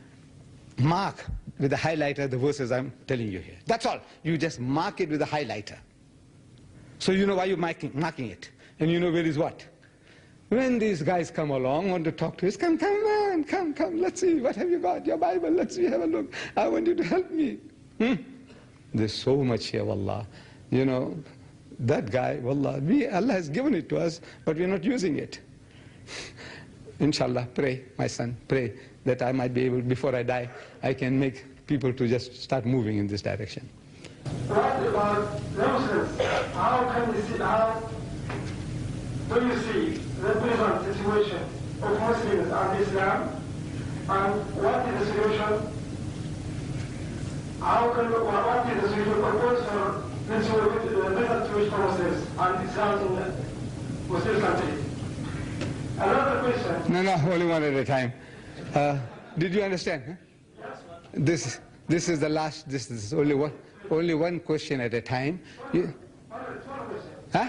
mark with the highlighter the verses I'm telling you here. That's all. You just mark it with a highlighter. So you know why you're marking it. And you know where is what. When these guys come along, want to talk to us, come man, come, let's see, what have you got? Your Bible, let's see, have a look. I want you to help me. There's so much here, wallah. You know, that guy, wallah, Allah has given it to us, but we're not using it. Inshallah, pray, my son, pray that I might be able, before I die, I can make people to just start moving in this direction. What about Muslims? How can we see, how do you see the present situation of Muslims and Islam? And what is the solution? What is the solution proposed for the present situation for Muslims and Islam in Muslim countries? Another question. No, only one at a time. Did you understand? Huh? This is the last. This is only one question at a time. Huh?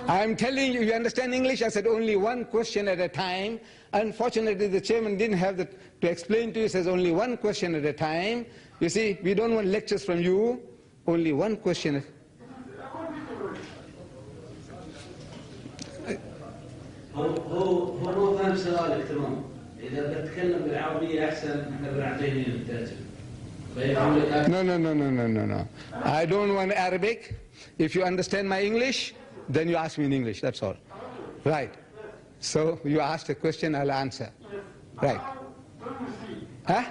I'm telling you. You understand English? I said only one question at a time. Unfortunately, the chairman didn't have to explain to you. He says only one question at a time. You see, we don't want lectures from you. Only one question. هو فهم سؤالك تمام. إذا بتكلم بالعربية أحسن إحنا بنعطيني الترجمة. No. I don't want Arabic. If you understand my English, then you ask me in English. That's all. Right. So you asked a question, I'll answer. Right. Huh?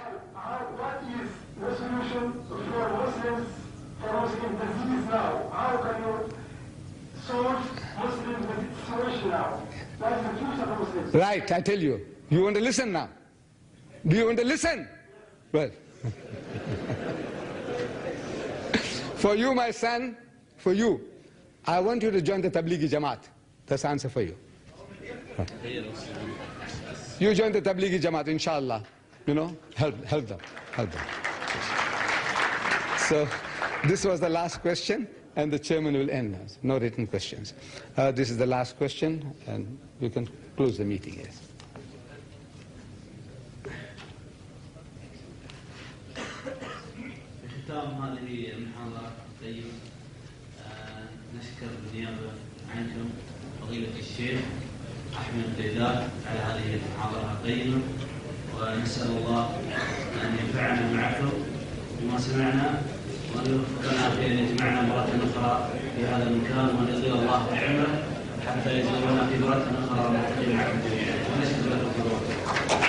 What is the solution for Muslims for Muslim disease now? How can you solve Muslim situation now? What is the future for Muslims? Right, I tell you. You want to listen now? Do you want to listen? Well. For you, my son, for you, I want you to join the Tablighi Jamaat. That's the answer for you. You join the Tablighi Jamaat, inshallah. You know, help them. So, this was the last question, and the chairman will end. No written questions. This is the last question, and you can close the meeting. Yes. ختام هذه المحاضرة الطيبة نشكر بالنيابة عنكم فضيلة الشيخ أحمد ديدات على هذه المحاضرة القيمة، ونسأل الله أن ينفعنا معكم بما سمعنا وأن يوفقنا في أن يجمعنا مرة أخرى في هذا المكان، وأن يطيل الله بعمره حتى يجمعنا في مرة أخرى ونلتقي معكم جميعا، ونشكر لكم في الوقت.